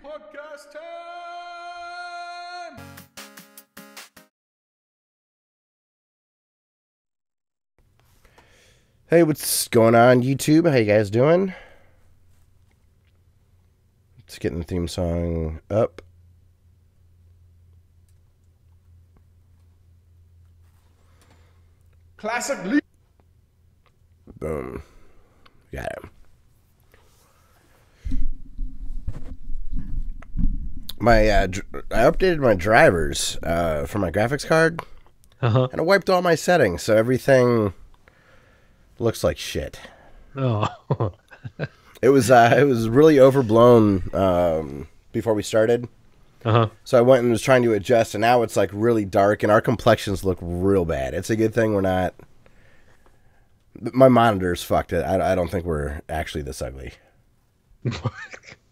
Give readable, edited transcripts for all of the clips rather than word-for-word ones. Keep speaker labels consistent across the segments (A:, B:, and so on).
A: Podcast time!
B: Hey, what's going on, YouTube? How you guys doing? Let's get the theme song up.
A: Classic Leap.
B: Boom. Got it. I updated my drivers for my graphics card, and I wiped all my settings, so everything looks like shit.
C: Oh.
B: It was really overblown before we started. So I went and was trying to adjust, and now it's like really dark, and our complexions look real bad. It's a good thing we're not. My monitor's fucked it. I don't think we're actually this ugly.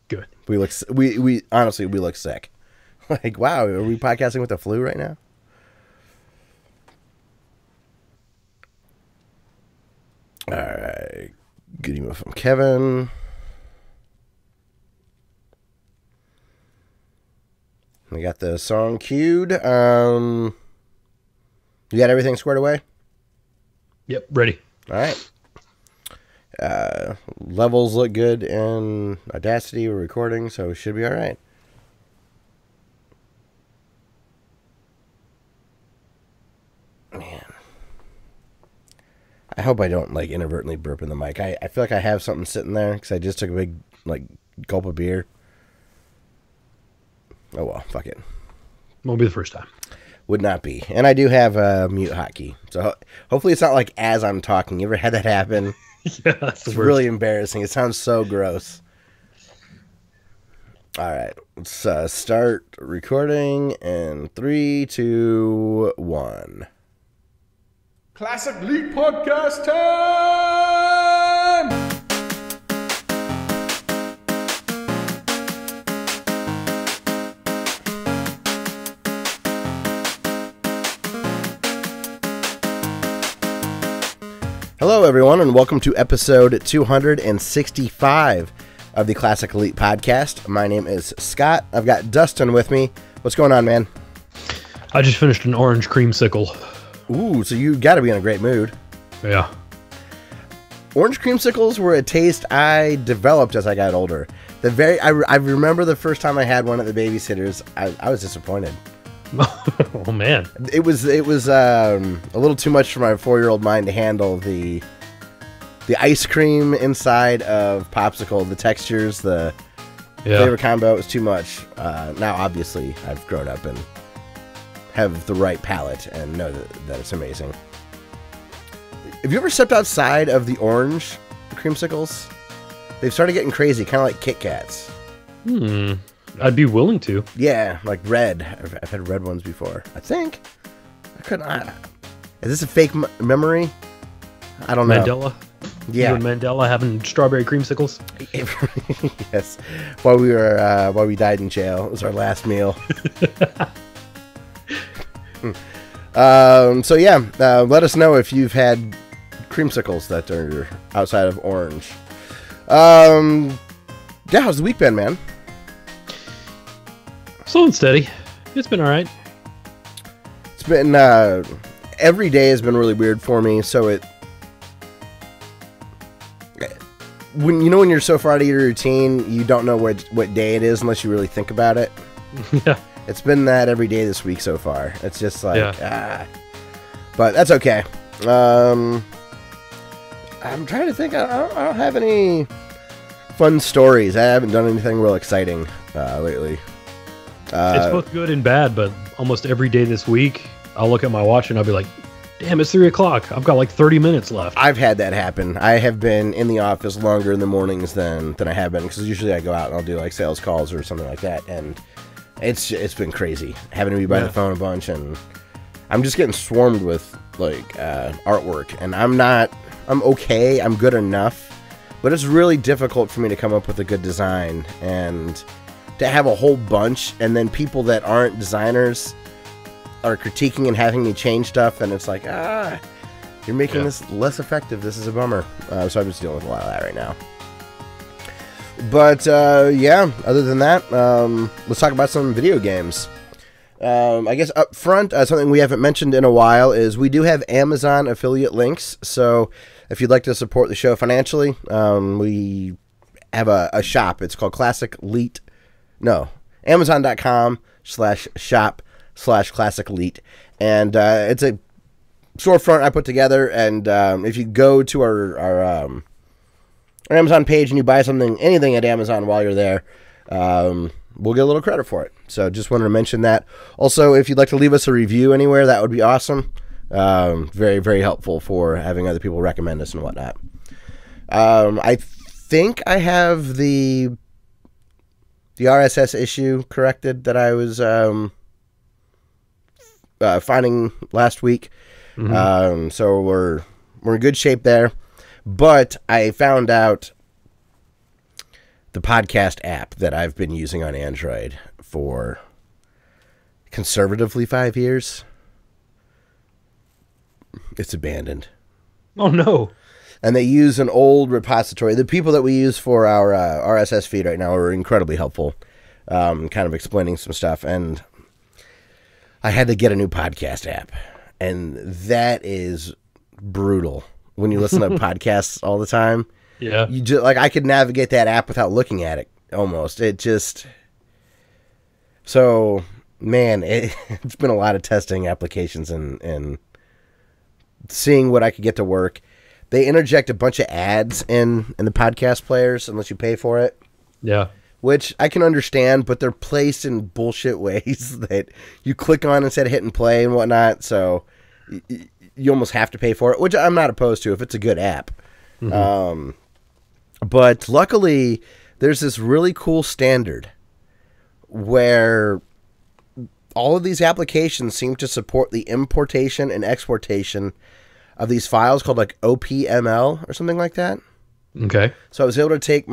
C: Good.
B: We look. We honestly we look sick. Like, wow, are we podcasting with the flu right now? All right. Good email from Kevin. We got the song queued. You got everything squared away?
C: Yep, ready.
B: All right. Levels look good in Audacity. We're recording, so it should be all right. Man. I hope I don't, like, inadvertently burp in the mic. I feel like I have something sitting there because I just took a big, like, gulp of beer. Oh, well, fuck it.
C: Won't be the first time.
B: Would not be. And I do have a mute hotkey. So hopefully it's not like as I'm talking. You ever had that happen?
C: Yeah, that's
B: It's really embarrassing. It sounds so gross. All right. Let's start recording in 3, 2, 1.
A: Classic Leap Podcast time!
B: Hello, everyone, and welcome to episode 265 of the Classic Elite Podcast. My name is Scott. I've got Dustin with me. What's going on, man?
C: I just finished an orange creamsicle.
B: Ooh, so you got to be in a great mood.
C: Yeah.
B: Orange creamsicles were a taste I developed as I got older. I remember the first time I had one at the babysitter's. I was disappointed.
C: Oh man,
B: It was a little too much for my 4-year-old mind to handle. The ice cream inside of popsicle, the textures, the flavor combo was too much. Now, obviously, I've grown up and have the right palate and know that it's amazing. Have you ever stepped outside of the orange creamsicles? They've started getting crazy, kind of like Kit Kats.
C: I'd be willing to.
B: Yeah, like red. I've had red ones before. I think. Is this a fake memory? I don't know.
C: Mandela?
B: Yeah.
C: You and Mandela having strawberry creamsicles?
B: Yes. While we died in jail. It was our last meal. So yeah, let us know if you've had creamsicles that are outside of orange. Yeah, how's the week been, man?
C: Slow and steady. It's been all right.
B: It's been every day has been really weird for me. So when you're so far out of your routine, you don't know what day it is unless you really think about it.
C: Yeah.
B: It's been that every day this week so far. It's just like but that's okay. I'm trying to think. I don't have any fun stories. I haven't done anything real exciting lately.
C: It's both good and bad, but almost every day this week, I'll look at my watch and I'll be like, damn, it's 3 o'clock. I've got like 30 minutes left.
B: I've had that happen. I have been in the office longer in the mornings than I have been, because usually I go out and I'll do like sales calls or something like that, and it's been crazy having to be by the phone a bunch, and I'm just getting swarmed with like artwork, and I'm okay, I'm good enough, but it's really difficult for me to come up with a good design and to have a whole bunch, and then people that aren't designers are critiquing and having me change stuff, and it's like, you're making this less effective. This is a bummer. So I'm just dealing with a lot of that right now. But yeah, other than that, let's talk about some video games. I guess up front, something we haven't mentioned in a while is we do have Amazon affiliate links. So if you'd like to support the show financially, we have a shop. It's called Amazon.com/shop/Classic Elite. And it's a storefront I put together. And if you go to our Amazon page and you buy anything at Amazon while you're there, we'll get a little credit for it. So just wanted to mention that. Also, if you'd like to leave us a review anywhere, that would be awesome. Very, very helpful for having other people recommend us and whatnot. I think I have the RSS issue corrected that I was finding last week. Mm-hmm. So we're in good shape there. But I found out the podcast app that I've been using on Android for conservatively 5 years, it's abandoned.
C: Oh, no.
B: And they use an old repository. The people that we use for our RSS feed right now are incredibly helpful, kind of explaining some stuff. And I had to get a new podcast app. And that is brutal. When you listen to podcasts all the time,
C: yeah,
B: you just I could navigate that app without looking at it almost. So man, it's been a lot of testing applications and seeing what I could get to work. They interject a bunch of ads in the podcast players unless you pay for it.
C: Yeah,
B: which I can understand, but they're placed in bullshit ways that you click on instead of hitting play and whatnot. So you almost have to pay for it, which I'm not opposed to if it's a good app. Mm-hmm. But luckily, there's this really cool standard where all of these applications seem to support the importation and exportation of these files called like OPML or something like that.
C: Okay.
B: So I was able to take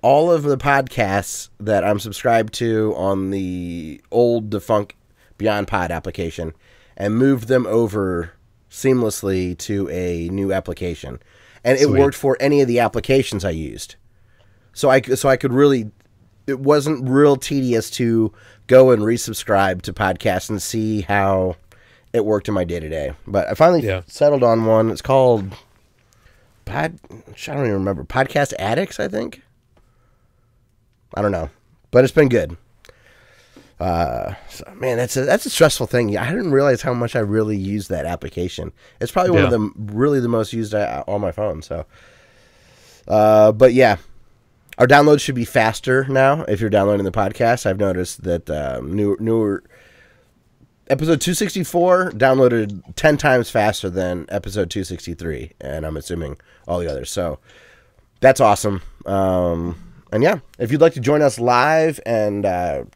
B: all of the podcasts that I'm subscribed to on the old defunct Beyond Pod application and move them over seamlessly to a new application, and it worked for any of the applications I used. So I could really, it wasn't real tedious to go and resubscribe to podcasts and see how it worked in my day to day. But I finally settled on one. It's called I don't even remember, Podcast Addicts, I think. I don't know, but it's been good. So, man, that's a stressful thing. I didn't realize how much I really use that application. It's probably one of the most used on my phone. So, but yeah, our downloads should be faster now. If you're downloading the podcast, I've noticed that newer episode 264 downloaded 10 times faster than episode 263, and I'm assuming all the others. So that's awesome. And yeah, if you'd like to join us live and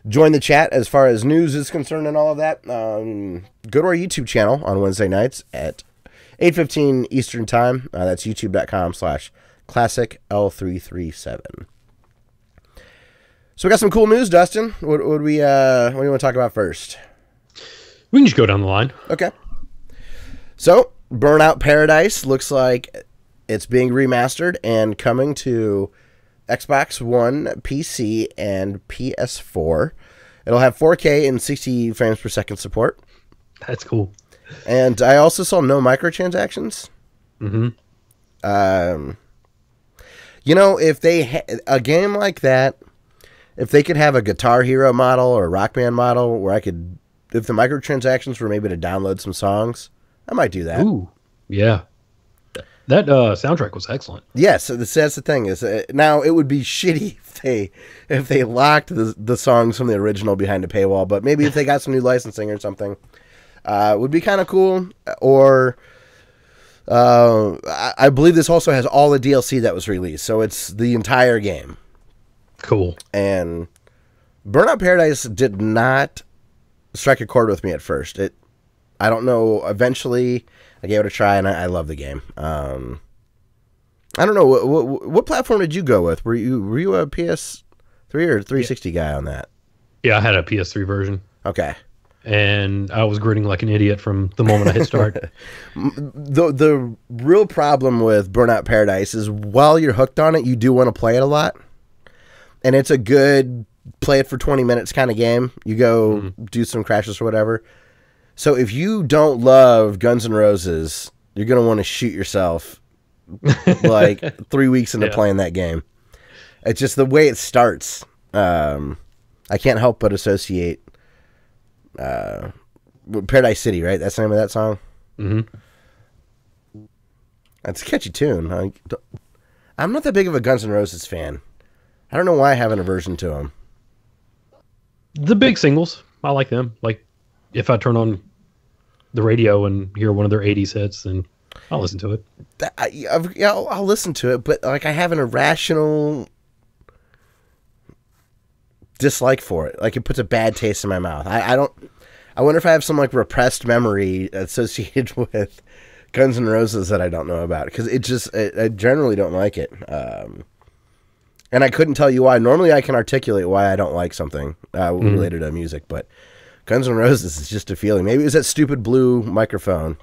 B: join the chat as far as news is concerned and all of that, go to our YouTube channel on Wednesday nights at 8:15 Eastern Time. That's youtube.com/classicl337. So we got some cool news, Dustin. What do you want to talk about first?
C: We can just go down the line.
B: Okay. So Burnout Paradise looks like it's being remastered and coming to Xbox One, PC, and PS4. It'll have 4K and 60 frames per second support.
C: That's cool.
B: And I also saw no microtransactions.
C: Mm-hmm.
B: You know, if they a game like that, if they could have a Guitar Hero model or a Rock Band model where I could, if the microtransactions were maybe to download some songs, I might do that.
C: Ooh, yeah. That soundtrack was excellent.
B: Yes, so that's the thing is now it would be shitty if they locked the songs from the original behind a paywall, but maybe if they got some new licensing or something, it would be kind of cool. Or I believe this also has all the DLC that was released, so it's the entire game.
C: Cool. And
B: Burnout Paradise did not strike a chord with me at first. I don't know. Eventually, I gave it a try, and I love the game. I don't know what platform did you go with? Were you a PS3 or 360 guy on that?
C: Yeah, I had a PS3 version.
B: Okay.
C: and I was grinning like an idiot from the moment I hit start.
B: The real problem with Burnout Paradise is while you're hooked on it, you do want to play it a lot. And it's a good play it for 20 minutes kind of game. You go do some crashes or whatever. So if you don't love Guns N' Roses, you're going to want to shoot yourself like 3 weeks into playing that game. It's just the way it starts. I can't help but associate Paradise City, right? That's the name of that song? That's a catchy tune. I'm not that big of a Guns N' Roses fan. I don't know why I have an aversion to them.
C: The big singles, I like them. Like, if I turn on the radio and hear one of their 80s hits, then I'll listen to it.
B: I'll listen to it, but like I have an irrational dislike for it. Like, it puts a bad taste in my mouth. I wonder if I have some like repressed memory associated with Guns N' Roses that I don't know about, because I generally don't like it. And I couldn't tell you why. Normally I can articulate why I don't like something related to music, but Guns N' Roses is just a feeling. Maybe it was that stupid blue microphone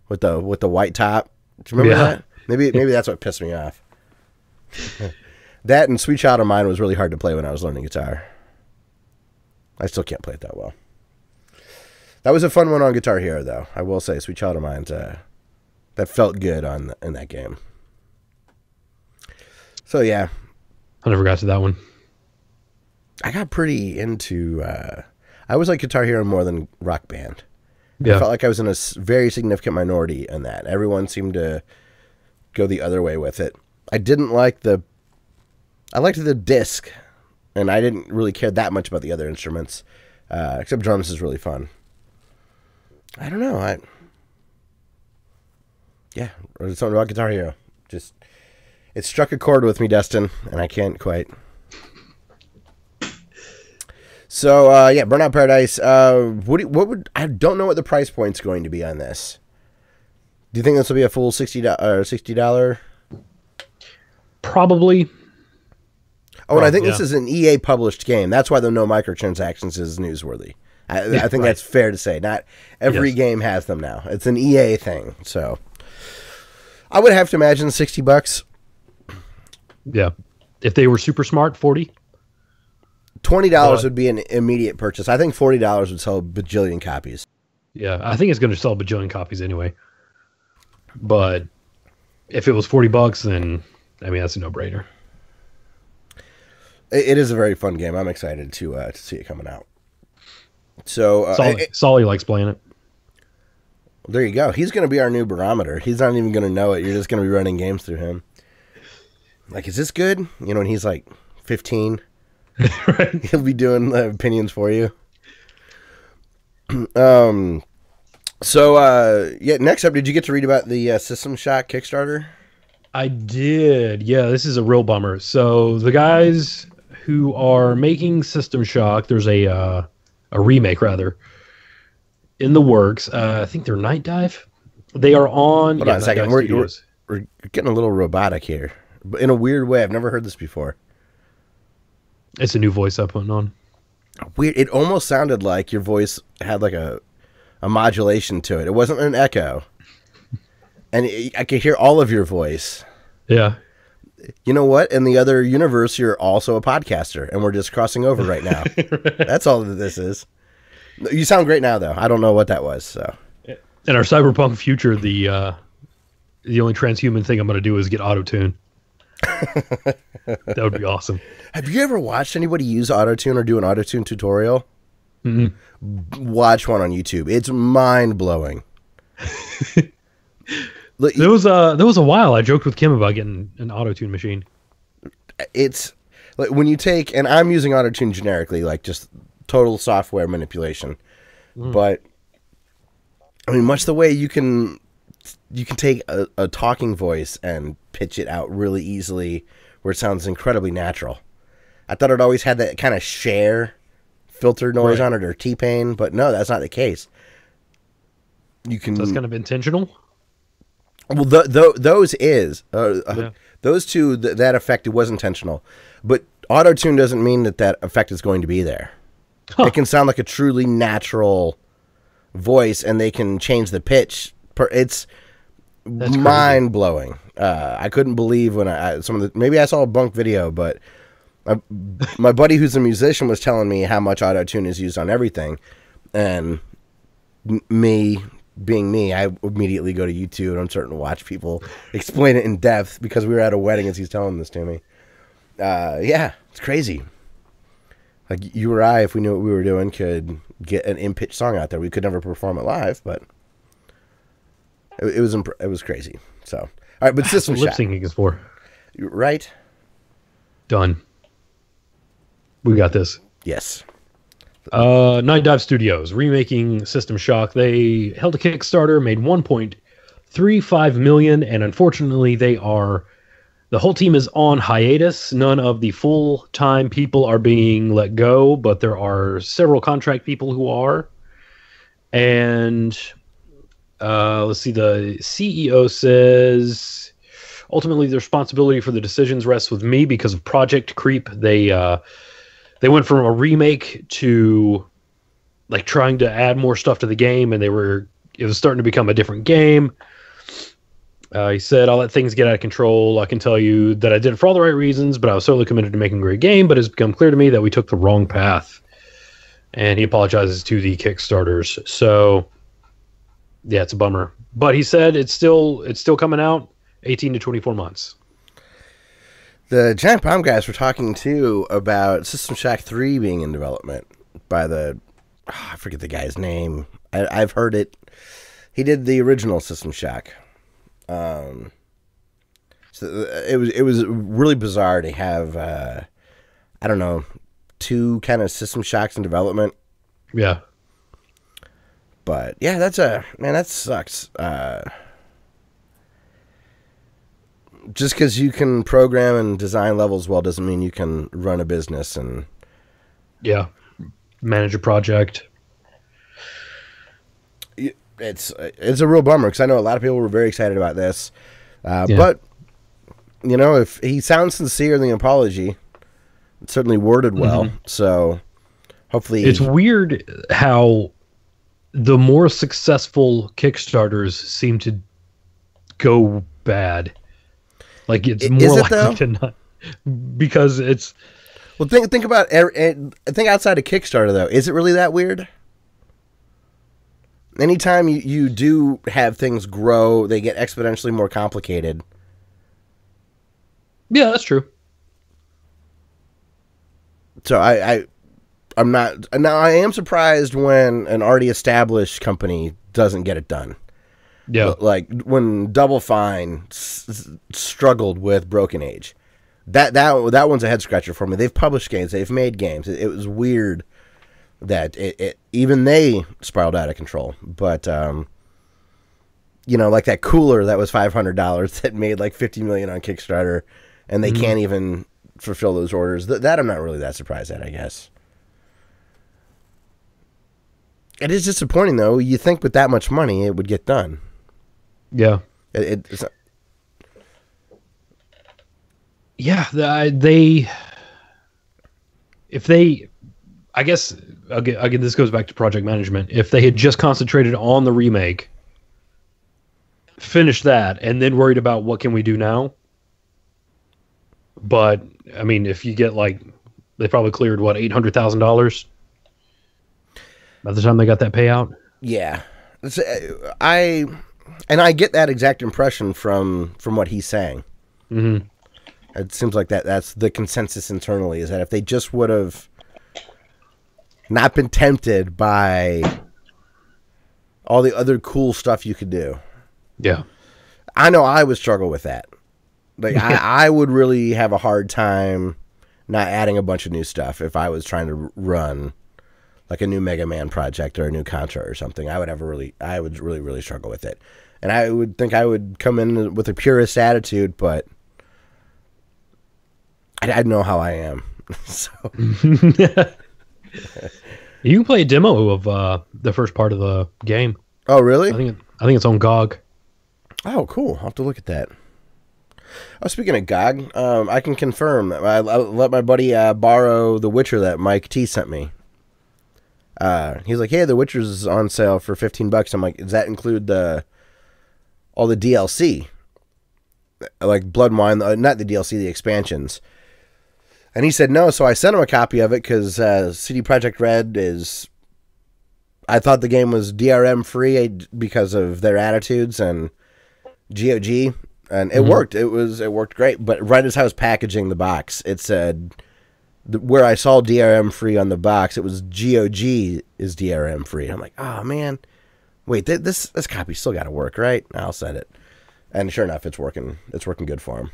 B: with the white top. Do you remember that? Maybe that's what pissed me off. That and Sweet Child of Mine was really hard to play when I was learning guitar. I still can't play it that well. That was a fun one on Guitar Hero, though. I will say, Sweet Child of Mine, that felt good in that game. So yeah,
C: I never got to that one.
B: I got pretty into. I was like Guitar Hero more than Rock Band.
C: Yeah.
B: I felt like I was in a very significant minority in that. Everyone seemed to go the other way with it. I didn't like I liked the disc, and I didn't really care that much about the other instruments, except drums is really fun. I don't know. There's something about Guitar Hero. Just, it struck a chord with me, Dustin, and I can't quite. So, Burnout Paradise. I don't know what the price point's going to be on this. Do you think this will be a full $60?
C: Probably.
B: Oh, and I think this is an EA published game. That's why the no microtransactions is newsworthy. I think that's fair to say. Not every game has them now. It's an EA thing. So I would have to imagine $60.
C: Yeah. If they were super smart, 40.
B: $20 would be an immediate purchase. I think $40 would sell a bajillion copies.
C: Yeah, I think it's going to sell a bajillion copies anyway. But if it was $40, then I mean that's a no-brainer.
B: It is a very fun game. I'm excited to see it coming out. So
C: Solly likes playing it.
B: There you go. He's going to be our new barometer. He's not even going to know it. You're just going to be running games through him. Like, is this good? You know, when he's like 15,
C: right.
B: He'll be doing the opinions for you. Next up, did you get to read about the System Shock Kickstarter?
C: I did. Yeah, this is a real bummer. So the guys who are making System Shock, there's a remake rather in the works. I think they're Night Dive. They are on.
B: Hold on a second. We're getting a little robotic here, but in a weird way. I've never heard this before.
C: It's a new voice I'm putting on.
B: Weird. It almost sounded like your voice had like a modulation to it. It wasn't an echo, and I could hear all of your voice.
C: Yeah.
B: You know what? In the other universe, you're also a podcaster, and we're just crossing over right now. Right. That's all that this is. You sound great now, though. I don't know what that was. So,
C: in our cyberpunk future, the only transhuman thing I'm going to do is get auto-tune. That would be awesome.
B: Have you ever watched anybody use auto-tune or do an auto-tune tutorial? Mm-hmm. Watch one on YouTube. It's mind-blowing.
C: There was a while I joked with Kim about getting an auto-tune machine.
B: It's like when you take, and I'm using auto-tune generically, like just total software manipulation. But I mean, much the way you can take a talking voice and pitch it out really easily where it sounds incredibly natural. I thought it always had that kind of Cher filter noise on it or T-Pain, but no, that's not the case. You can.
C: So that's kind of intentional.
B: Well, those those two, that effect, it was intentional, but auto-tune doesn't mean that effect is going to be there. Huh. It can sound like a truly natural voice, and they can change the pitch. It's
C: That's
B: mind blowing. I couldn't believe when maybe I saw a bunk video, but my buddy who's a musician was telling me how much auto-tune is used on everything, and me being me, I immediately go to YouTube and I'm starting to watch people explain it in depth because we were at a wedding as he's telling this to me. Yeah, it's crazy. Like you or I, if we knew what we were doing, could get an in-pitch song out there. We could never perform it live, but it was crazy. So, all right, but System
C: lip
B: Shock,
C: syncing is for.
B: right?
C: Done. We got this.
B: Yes.
C: Night Dive Studios remaking System Shock. They held a Kickstarter, made 1.35 million, and unfortunately, the whole team is on hiatus. None of the full-time people are being let go, but there are several contract people who are. And let's see, the CEO says, ultimately, the responsibility for the decisions rests with me because of project creep. They went from a remake to like trying to add more stuff to the game, and it was starting to become a different game. He said, I'll let things get out of control. I can tell you that I did it for all the right reasons, but I was solely committed to making a great game, but it's become clear to me that we took the wrong path. And he apologizes to the Kickstarters. So yeah, it's a bummer. But he said it's still coming out 18 to 24 months.
B: The Giant Bomb guys were talking too about System Shock 3 being in development by I forget the guy's name. I've heard it. He did the original System Shock. So it was really bizarre to have I don't know, 2 kind of System Shocks in development.
C: Yeah.
B: But yeah, that sucks. Just because you can program and design levels well doesn't mean you can run a business and
C: manage a project.
B: It's a real bummer because I know a lot of people were very excited about this, but you know, if he sounds sincere in the apology, it's certainly worded well. So hopefully,
C: it's weird how the more successful Kickstarters seem to go bad. Like it's more likely to not, because it's.
B: Well, think about think outside of Kickstarter though. Is it really that weird? Anytime you do have things grow, they get exponentially more complicated.
C: Yeah, that's true.
B: So I'm not now. I am surprised when an already established company doesn't get it done.
C: Yeah,
B: like when Double Fine struggled with Broken Age, that one's a head scratcher for me. They've published games, they've made games. It was weird that even they spiraled out of control. But you know, like that cooler that was $500 that made like 50 million on Kickstarter, and they can't even fulfill those orders. That I'm not really that surprised at, I guess. It is disappointing though. You think with that much money it would get done.
C: Yeah. I guess again, this goes back to project management. If they had just concentrated on the remake, finished that, and then worried about what can we do now. But I mean, if you get they probably cleared what, $800,000 by the time they got that payout.
B: Yeah, I get that exact impression from what he's saying.
C: Mm-hmm.
B: It seems like that's the consensus internally, is that if they just would have not been tempted by all the other cool stuff you could do.
C: Yeah.
B: I know I would struggle with that. Like I would really have a hard time not adding a bunch of new stuff if I was trying to run like a new Mega Man project or a new Contra or something. I would really struggle with it. And I would think I would come in with a purist attitude, but I know how I am. So
C: you can play a demo of the first part of the game.
B: Oh, really?
C: I think it's on GOG.
B: Oh, cool. I'll have to look at that. Oh, speaking of GOG, I can confirm. I let my buddy borrow The Witcher that Mike T sent me. He's like, hey, The Witcher's on sale for $15. I'm like, does that include all the DLC? Like Blood and Wine, not the DLC, the expansions. And he said no, so I sent him a copy of it because CD Projekt Red is... I thought the game was DRM free because of their attitudes and GOG, and it worked. It worked great. But right as I was packaging the box, it said where I saw DRM free on the box, it was GOG is DRM free. I'm like, oh man, wait, this copy still got to work, right? I'll set it, and sure enough, it's working. It's working good for him.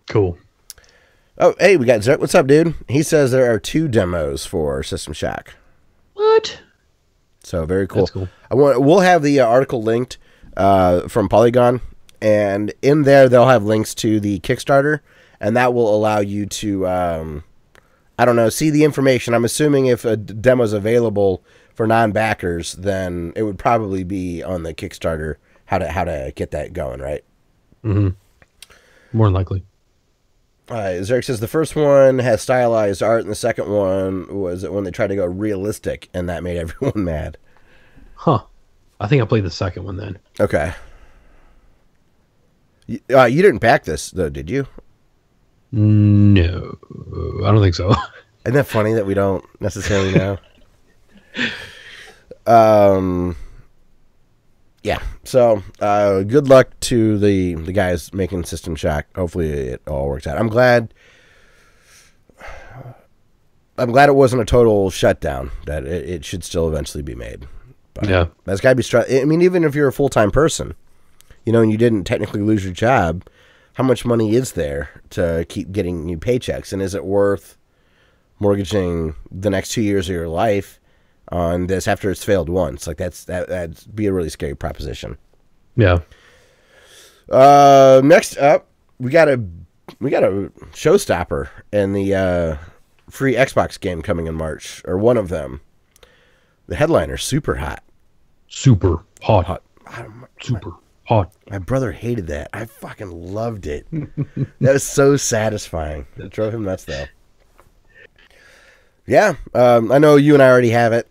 B: Cool. Oh, hey, we got Zert. What's up, dude? He says there are 2 demos for System Shock.
C: What?
B: So very cool.
C: That's cool.
B: We'll have the article linked from Polygon, and in there they'll have links to the Kickstarter, and that will allow you to, I don't know, see the information. I'm assuming if a demo is available for non-backers, then it would probably be on the Kickstarter how to get that going, right?
C: Mm-hmm. More than likely.
B: Zarek says the first one has stylized art, and the second one was when they tried to go realistic, and that made everyone mad.
C: Huh. I think I played the second one then.
B: Okay. You didn't back this, though, did you?
C: No. I don't think so.
B: Isn't that funny that we don't necessarily know? Yeah. So, good luck to the guys making System Shock. Hopefully it all works out. I'm glad it wasn't a total shutdown, that it should still eventually be made. But
C: yeah.
B: That's got to be I mean, even if you're a full-time person, and you didn't technically lose your job, how much money is there to keep getting new paychecks? And is it worth mortgaging the next 2 years of your life on this after it's failed once? Like that'd be a really scary proposition.
C: Yeah.
B: Next up, we got a showstopper in the free Xbox game coming in March, or one of them. The headliner, Super Hot.
C: Super hot. Super hot.
B: My brother hated that. I fucking loved it. That was so satisfying. It drove him nuts, though. Yeah, I know you and I already have it,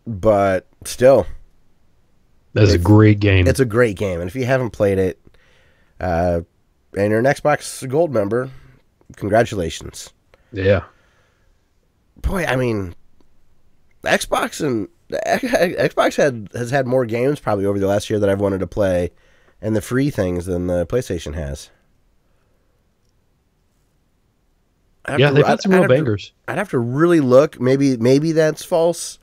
B: but still.
C: That's a great game.
B: It's a great game, and if you haven't played it, and you're an Xbox Gold member, congratulations.
C: Yeah.
B: Boy, I mean, Xbox has had more games probably over the last year that I've wanted to play, and the free things than the PlayStation has.
C: They've had some real bangers.
B: I'd have to really look. Maybe that's false,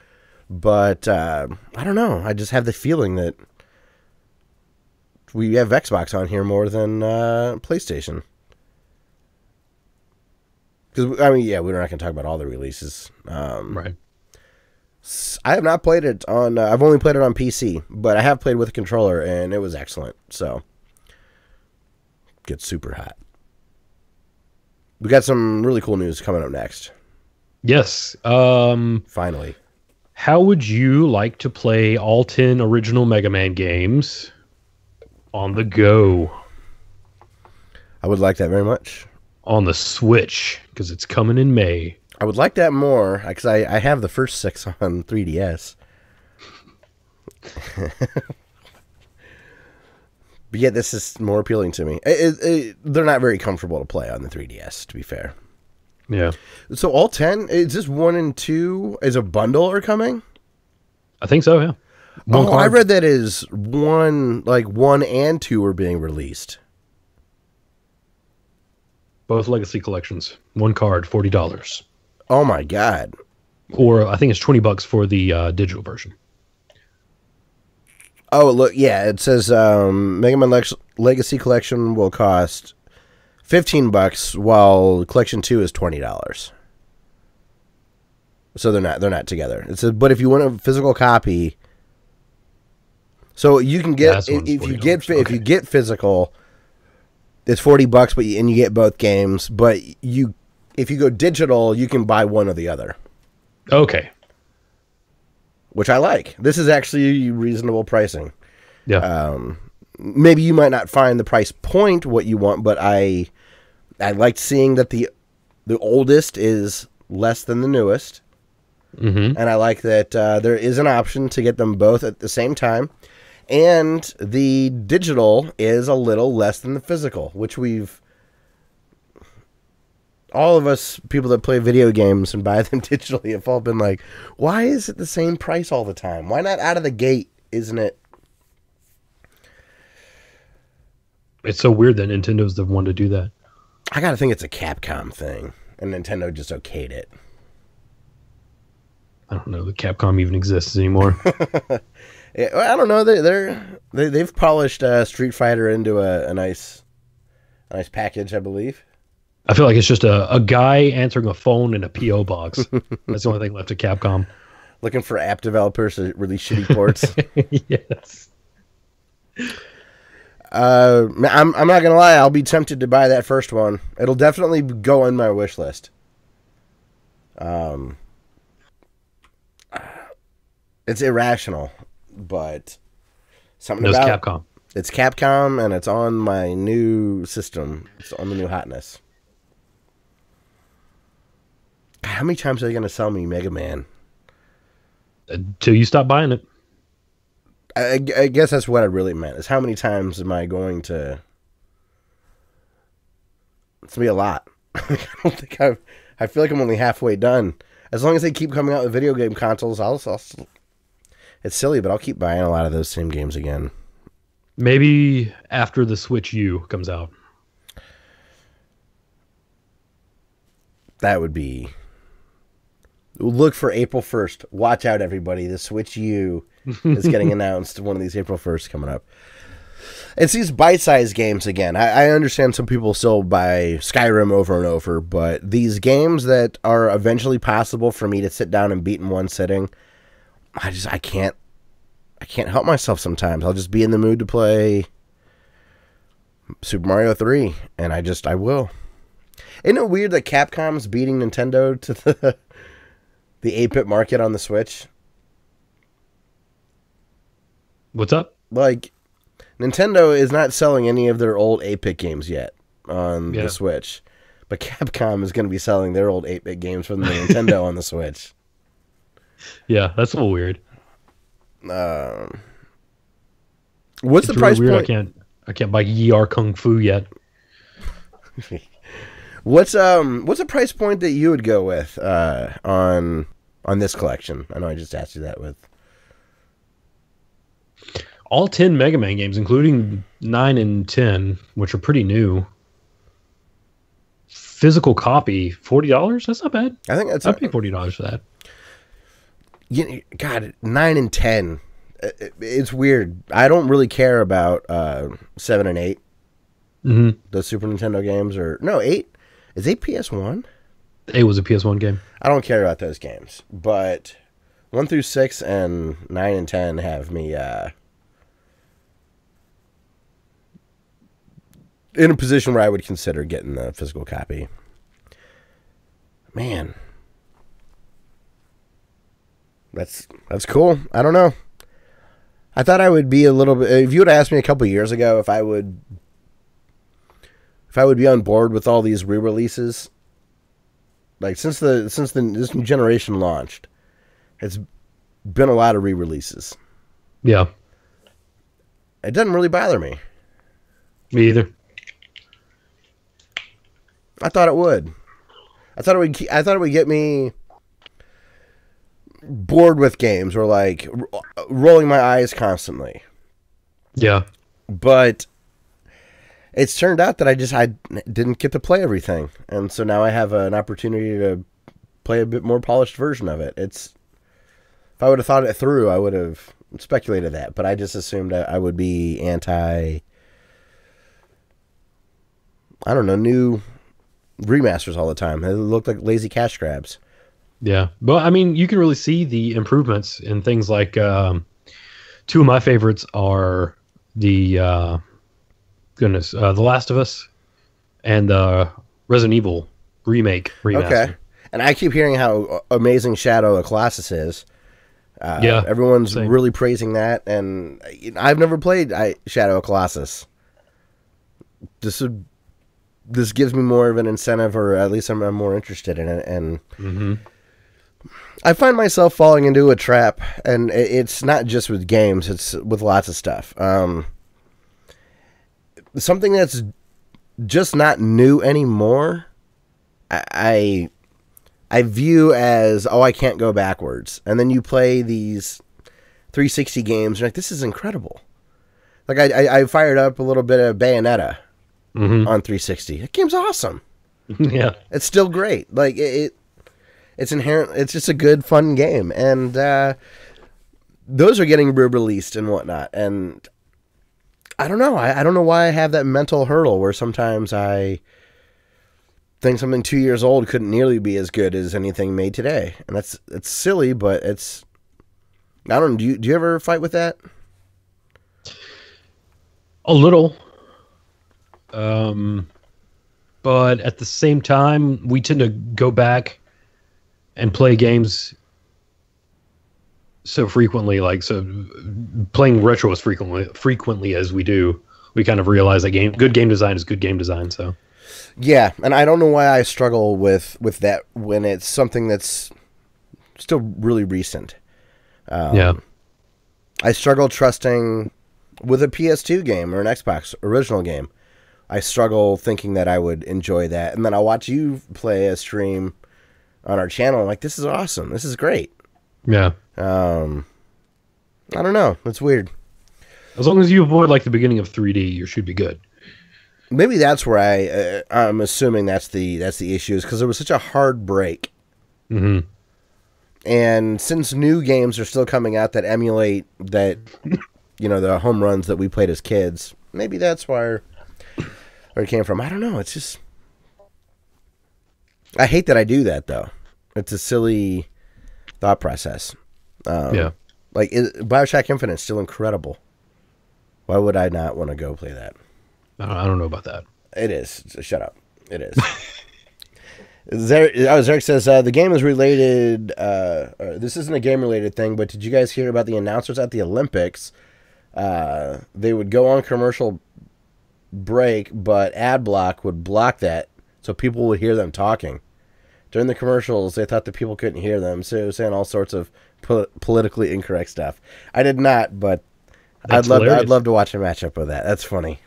B: but I don't know. I just have the feeling that we have Xbox on here more than PlayStation. Because I mean, yeah, we're not going to talk about all the releases.
C: Right.
B: I have not played it on. I've only played it on PC, but I have played with a controller, and it was excellent. So, get super hot. We got some really cool news coming up next.
C: Yes.
B: Finally.
C: How would you like to play all 10 original Mega Man games on the go?
B: I would like that very much.
C: On the Switch, because it's coming in May.
B: I would like that more, because I have the first 6 on 3DS. But yet this is more appealing to me. They're not very comfortable to play on the 3DS, to be fair.
C: Yeah.
B: So all 10, is this 1 and 2 as a bundle are coming?
C: I think so, yeah.
B: I read that as 1 and 2 are being released.
C: Both Legacy collections. 1 card, $40.
B: Oh my god.
C: Or I think it's $20 for the digital version.
B: Oh, look, yeah, it says Mega Man Legacy Collection will cost $15, while Collection 2 is $20. So they're not together. It says, but if you want a physical copy, so you can get if you get physical, it's $40, but you get both games. But if you go digital, you can buy one or the other.
C: Okay.
B: Which I like. This is actually reasonable pricing.
C: Yeah.
B: Maybe you might not find the price point what you want, but I liked seeing that the oldest is less than the newest.
C: Mm-hmm.
B: And I like that there is an option to get them both at the same time. And the digital is a little less than the physical, which all of us people that play video games and buy them digitally have all been like, why is it the same price all the time? Why not out of the gate, isn't it?
C: It's so weird that Nintendo's the one to do that.
B: I gotta think it's a Capcom thing, and Nintendo just okayed it.
C: I don't know that Capcom even exists anymore.
B: Yeah, I don't know. They've polished Street Fighter into a nice package, I believe.
C: I feel like it's just a guy answering a phone in a P.O. box. That's the only thing left at Capcom.
B: Looking for app developers to release shitty ports.
C: Yes.
B: I'm not gonna lie. I'll be tempted to buy that first one. It'll definitely go on my wish list. It's irrational, but something about
C: Capcom.
B: It's Capcom, and it's on my new system. It's on the new hotness. How many times are they going to sell me Mega Man?
C: Until you stop buying it.
B: I guess that's what I really meant, is how many times am I going to... It's going to be a lot. I don't think I feel like I'm only halfway done. As long as they keep coming out with video game consoles, it's silly, but I'll keep buying a lot of those same games again.
C: Maybe after the Switch U comes out.
B: That would be... Look for April 1st. Watch out, everybody. The Switch U is getting announced one of these April 1st coming up. It's these bite-sized games again. I understand some people still buy Skyrim over and over, but these games that are eventually possible for me to sit down and beat in one sitting, I can't help myself sometimes. I'll just be in the mood to play Super Mario 3, and I will. Isn't it weird that Capcom's beating Nintendo to the 8-bit market on the Switch?
C: What's up?
B: Like, Nintendo is not selling any of their old 8-bit games yet on the Switch, but Capcom is going to be selling their old 8-bit games from the Nintendo on the Switch.
C: Yeah, that's a little weird.
B: What's the price
C: weird.
B: point?
C: I can't buy ER Kung Fu yet.
B: What's a price point that you would go with on this collection? I know I just asked you that with
C: all 10 Mega Man games, including 9 and 10, which are pretty new. Physical copy, $40? That's not bad.
B: I think that's
C: I'd pay $40 for that.
B: God, 9 and 10. It's weird. I don't really care about 7 and 8.
C: Mm-hmm.
B: The Super Nintendo games, or no, 8. Is 8 PS1?
C: 8 was a PS1 game.
B: I don't care about those games, but 1 through 6 and 9 and 10 have me in a position where I would consider getting the physical copy. Man, that's cool. I don't know. I thought I would be a little bit. If you would have asked me a couple years ago if I would be on board with all these re-releases, like since this new generation launched, it's been a lot of re-releases.
C: Yeah,
B: it doesn't really bother me.
C: Me either.
B: I thought it would. I thought it would get me bored with games or like rolling my eyes constantly.
C: Yeah,
B: but it's turned out that I didn't get to play everything, and so now I have an opportunity to play a bit more polished version of it. If I would have thought it through, I would have speculated that, but I just assumed I would be anti. I don't know, new remasters all the time. It looked like lazy cash grabs.
C: Yeah, but I mean, you can really see the improvements in things like two of my favorites are the The Last of Us and the Resident Evil remaster.
B: Okay, and I keep hearing how amazing Shadow of the Colossus is.
C: Yeah,
B: everyone's really praising that, and I've never played Shadow of the Colossus. This gives me more of an incentive, or at least I'm more interested in it, and I find myself falling into a trap, and it's not just with games, it's with lots of stuff. Something that's just not new anymore, I view as, oh, I can't go backwards. And then you play these 360 games, and you're like, this is incredible. Like, I fired up a little bit of Bayonetta on 360. That game's awesome.
C: Yeah.
B: It's still great. Like, it's inherent. It's just a good, fun game. And those are getting re-released and whatnot. And I don't know. I don't know why I have that mental hurdle where sometimes I think something 2 years old couldn't nearly be as good as anything made today. And it's silly, but it's... I don't know. Do you ever fight with that?
C: A little. But at the same time, we tend to go back and play games so frequently, playing retro as frequently as we do, we kind of realize that good game design is good game design. So
B: yeah, and I don't know why I struggle with that when it's something that's still really recent.
C: Yeah,
B: I struggle trusting with a PS2 game or an Xbox original game. I struggle thinking that I would enjoy that, and then I watch you play a stream on our channel. I'm like, this is awesome. This is great.
C: Yeah.
B: I don't know. It's weird.
C: As long as you avoid like the beginning of 3D, you should be good.
B: Maybe that's where I'm assuming that's the issue, is because there was such a hard break.
C: Mm-hmm.
B: And since new games are still coming out that emulate that, the home runs that we played as kids, maybe that's where it came from. I don't know. It's just, I hate that I do that though. It's a silly thought process.
C: Yeah.
B: Like, BioShock Infinite's still incredible. Why would I not want to go play that?
C: I don't know about that.
B: It is. Shut up. It is. Zarek says, the game is related. This isn't a game-related thing, but did you guys hear about the announcers at the Olympics? They would go on commercial break, but ad block would block that, so people would hear them talking. During the commercials, they thought that people couldn't hear them, so they were saying all sorts of politically incorrect stuff. I did not, but I'd love to watch a matchup of that. That's funny.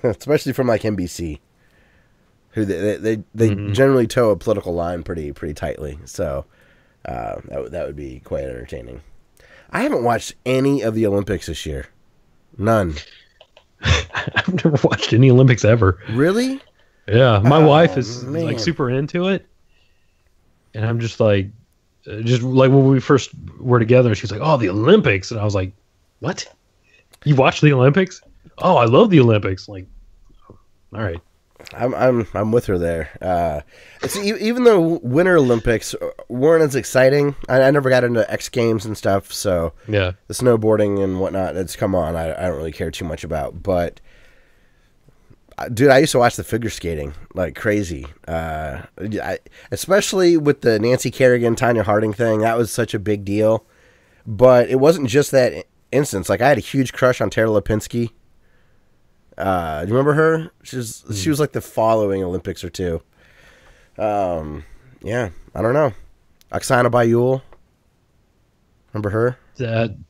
B: Especially from like NBC, who they generally toe a political line pretty tightly. So that would be quite entertaining. I haven't watched any of the Olympics this year. None.
C: I've never watched any Olympics ever.
B: Really?
C: Yeah, my wife is like super into it, and I'm just like when we first were together, she's like, "Oh, the Olympics," and I was like, "What? You watch the Olympics? Oh, I love the Olympics!" Like, all right,
B: I'm with her there. Even though Winter Olympics weren't as exciting, I never got into X Games and stuff. So
C: yeah,
B: the snowboarding and whatnot, it's come on. I don't really care too much about, but. Dude, I used to watch the figure skating like crazy. Especially with the Nancy Kerrigan, Tanya Harding thing. That was such a big deal. But it wasn't just that instance. Like, I had a huge crush on Tara Lipinski. Do you remember her? She was like the following Olympics or two. Yeah, I don't know. Oksana Bayul. Remember her?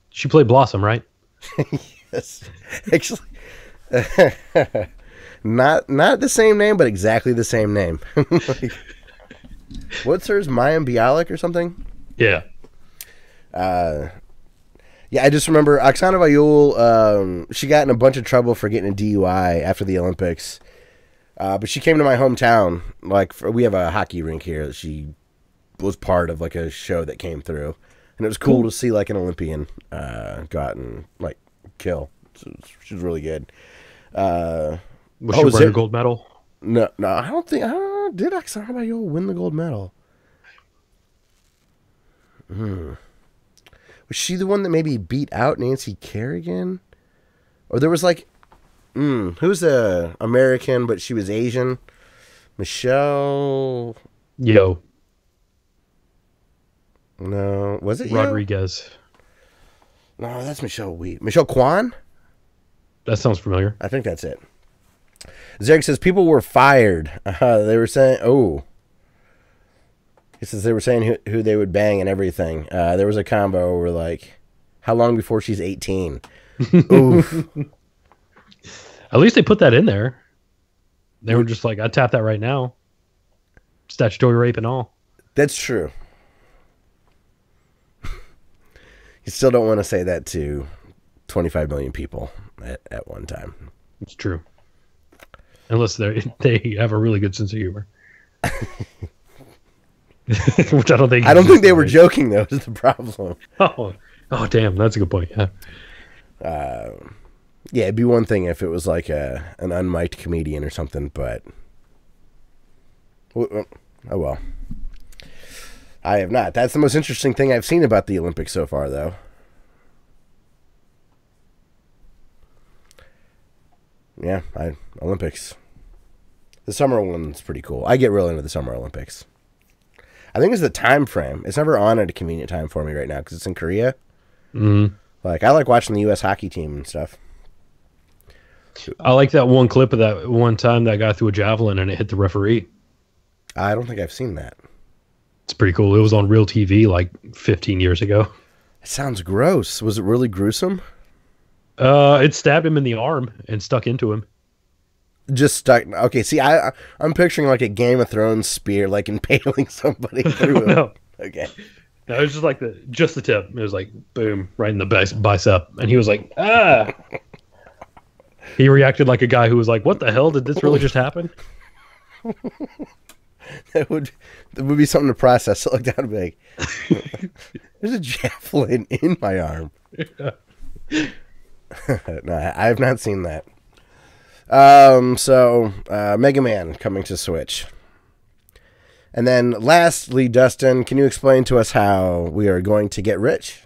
C: She played Blossom, right?
B: Yes. Actually... Not the same name, but exactly the same name. What's hers? Mayim Bialik or something?
C: Yeah.
B: Yeah, I just remember Oksana Bayul, she got in a bunch of trouble for getting a DUI after the Olympics. But she came to my hometown. We have a hockey rink here that she was part of, like, a show that came through. And it was cool to see, like, an Olympian go out and, like, kill. So she was really good.
C: Was she winning a gold medal?
B: No, I don't know. Did Oksana Bayul win the gold medal? Was she the one that maybe beat out Nancy Kerrigan? Or there was like, who's the American, but she was Asian? Michelle...
C: Yo.
B: No, was it
C: Rodriguez?
B: Yo? No, that's Michelle Wheat. Michelle Kwan?
C: That sounds familiar.
B: I think that's it. Zarek says people were fired. They were saying, He says they were saying who they would bang and everything. There was a combo where like, how long before she's 18? Oof.
C: At least they put that in there. They were just like, I'd tap that right now. Statutory rape and all.
B: That's true. You still don't want to say that to 25 million people at one time.
C: It's true. Unless they have a really good sense of humor. Which I don't think.
B: I don't think they were joking, though, is the problem.
C: Oh, damn. That's a good point. Yeah.
B: Yeah, it'd be one thing if it was like an unmiked comedian or something, but oh well. I have not. That's the most interesting thing I've seen about the Olympics so far, though. Yeah, Olympics. The summer one's pretty cool. I get real into the Summer Olympics. I think it's the time frame. It's never on at a convenient time for me right now because it's in Korea.
C: Mm-hmm.
B: Like, I like watching the U.S. hockey team and stuff.
C: I like that one clip of that one time that guy threw a javelin and it hit the referee.
B: I don't think I've seen that.
C: It's pretty cool. It was on real TV like 15 years ago.
B: It sounds gross. Was it really gruesome?
C: It stabbed him in the arm and stuck into him.
B: Just stuck. Okay, see, I'm picturing like a Game of Thrones spear, like impaling somebody through it.
C: No.
B: Okay.
C: No, it was just like just the tip. It was like boom, right in the bicep, and he was like, ah. He reacted like a guy who was like, "What the hell? Did this really just happen?"
B: That would be something to process. Look down and be like, "There's a javelin in my arm." No, I have not seen that. So Mega Man coming to Switch. And then lastly, Dustin, can you explain to us how we are going to get rich?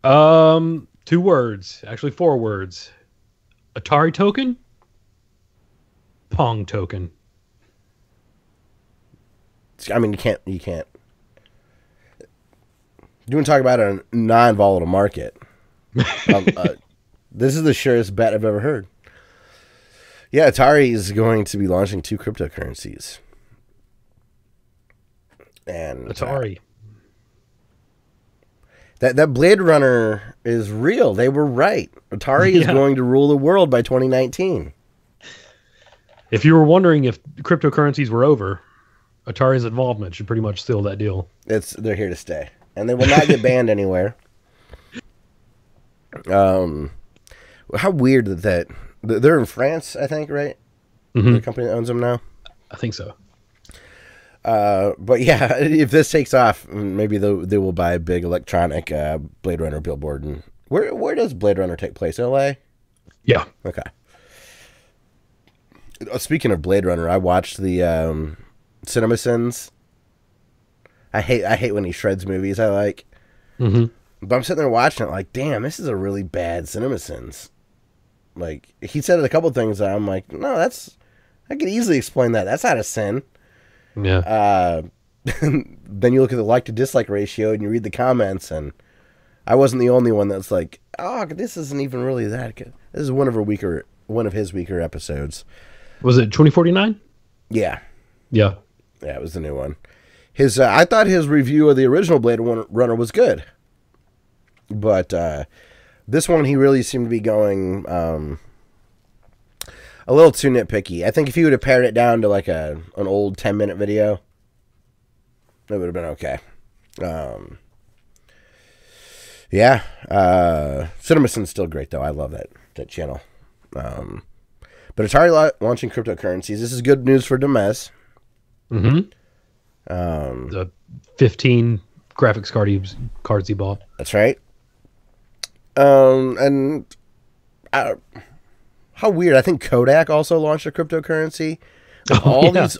C: 2 words. Actually 4 words. Atari token. Pong token.
B: I mean, you can't. You want to talk about a non-volatile market. This is the surest bet I've ever heard. Yeah, Atari is going to be launching 2 cryptocurrencies. And
C: Atari.
B: That Blade Runner is real. They were right. Atari is going to rule the world by 2019.
C: If you were wondering if cryptocurrencies were over, Atari's involvement should pretty much seal that deal.
B: They're here to stay. And they will not get banned anywhere. How weird that they're in France, I think, right?
C: Mm-hmm.
B: The company that owns them now.
C: I think so.
B: But yeah, if this takes off, maybe they will buy a big electronic Blade Runner billboard. And where does Blade Runner take place? L.A.
C: Yeah.
B: Okay. Speaking of Blade Runner, I watched the Cinema Sins. I hate when he shreds movies I like.
C: Mm-hmm.
B: But I'm sitting there watching it like, damn, this is a really bad Cinema Sins. Like, he said a couple things that I'm like, no, I could easily explain that. That's not a sin.
C: Yeah.
B: Then you look at the like to dislike ratio and you read the comments, and I wasn't the only one that's like, oh, this isn't even really that good. This is one of his weaker episodes.
C: Was it 2049?
B: Yeah.
C: Yeah.
B: Yeah, it was the new one. I thought his review of the original Blade Runner was good. But this one, he really seemed to be going a little too nitpicky. I think if he would have pared it down to like an old 10-minute video, it would have been okay. Yeah. CinemaSyn's still great, though. I love that channel. But Atari launching cryptocurrencies. This is good news for Demez.
C: Mm-hmm. The 15 graphics cards he bought.
B: That's right. And how weird. I think Kodak also launched a cryptocurrency.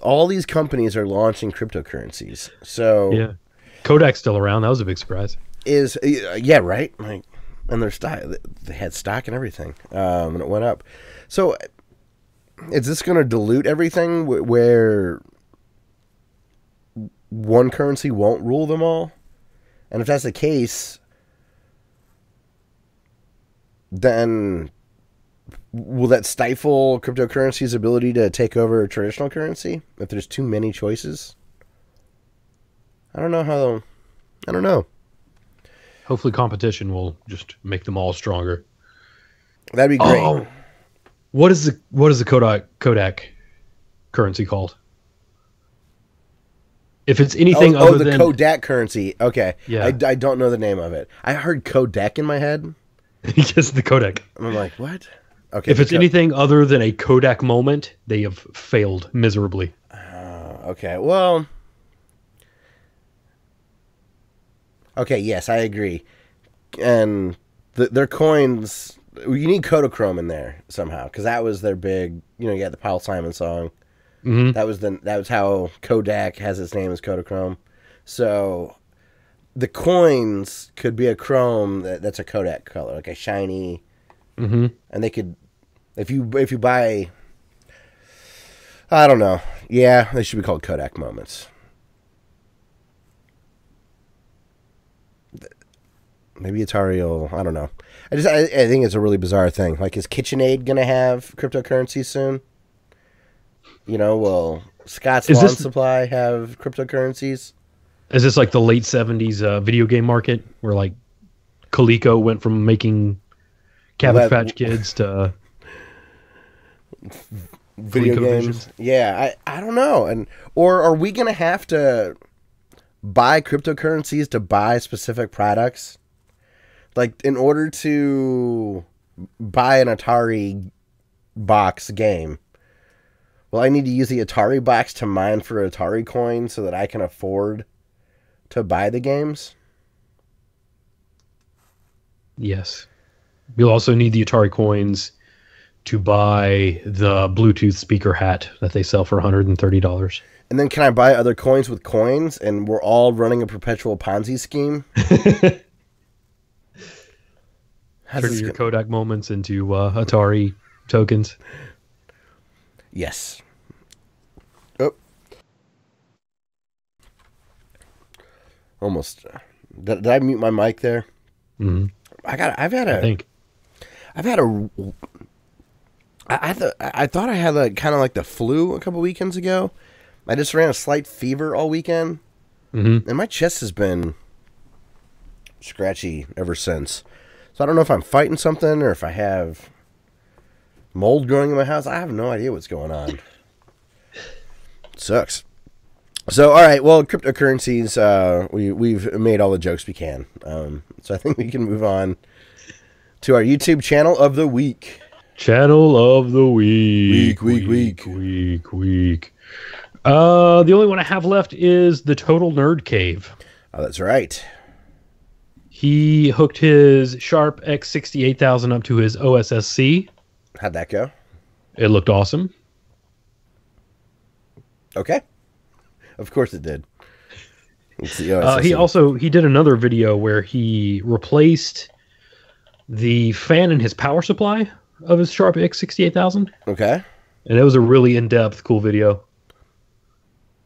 B: All these companies are launching cryptocurrencies. So
C: yeah, Kodak's still around. That was a big surprise.
B: Yeah, right. Like, and their stock, they had stock and everything, and it went up. So is this going to dilute everything where one currency won't rule them all? And if that's the case, then will that stifle cryptocurrency's ability to take over traditional currency if there's too many choices? I don't know how. I don't know.
C: Hopefully, competition will just make them all stronger.
B: That'd be great.
C: Oh, what is the Kodak currency called? If it's anything other than
B: Kodak currency. Okay.
C: Yeah.
B: I don't know the name of it. I heard Kodak in my head.
C: Yes, the Kodak.
B: I'm like, what? Okay.
C: If it's anything other than a Kodak moment, they have failed miserably.
B: Okay. Well. Okay. Yes, I agree. And their coins. You need Kodachrome in there somehow because that was their big. You got the Paul Simon song.
C: Mm-hmm.
B: That was how Kodak has its name as Kodachrome. So the coins could be a chrome that's a Kodak color, like a shiny.
C: Mm-hmm.
B: And they could, if you buy, I don't know. Yeah, they should be called Kodak moments. Maybe Atari will, I don't know. I think it's a really bizarre thing. Like, is KitchenAid gonna have cryptocurrency soon? Will Scott's Lawn Supply have cryptocurrencies?
C: Is this like the late 70s video game market where like Coleco went from making Cabbage Patch Kids to
B: video games? Yeah, I don't know. Or are we going to have to buy cryptocurrencies to buy specific products? Like, in order to buy an Atari box game, well, I need to use the Atari box to mine for Atari coins so that I can afford to buy the games?
C: Yes. You'll also need the Atari coins to buy the Bluetooth speaker hat that they sell for $130.
B: And then can I buy other coins with coins and we're all running a perpetual Ponzi scheme?
C: Turning your Kodak moments into Atari tokens.
B: Yes. Oh. Almost. Did I mute my mic there?
C: Mm-hmm. I
B: thought I had kind of like the flu a couple weekends ago. I just ran a slight fever all weekend.
C: Mm-hmm.
B: And my chest has been scratchy ever since. So I don't know if I'm fighting something or if I have mold growing in my house. I have no idea what's going on. It sucks. So, all right. Well, cryptocurrencies, we've made all the jokes we can. So I think we can move on to our YouTube channel of the week.
C: Channel of the week.
B: Week.
C: The only one I have left is the Total Nerd Cave.
B: Oh, that's right.
C: He hooked his Sharp X68000 up to his OSSC.
B: How'd that go?
C: It looked awesome.
B: Okay. Of course it did.
C: He did another video where he replaced the fan in his power supply of his Sharp X68000.
B: Okay.
C: And it was a really in-depth, cool video.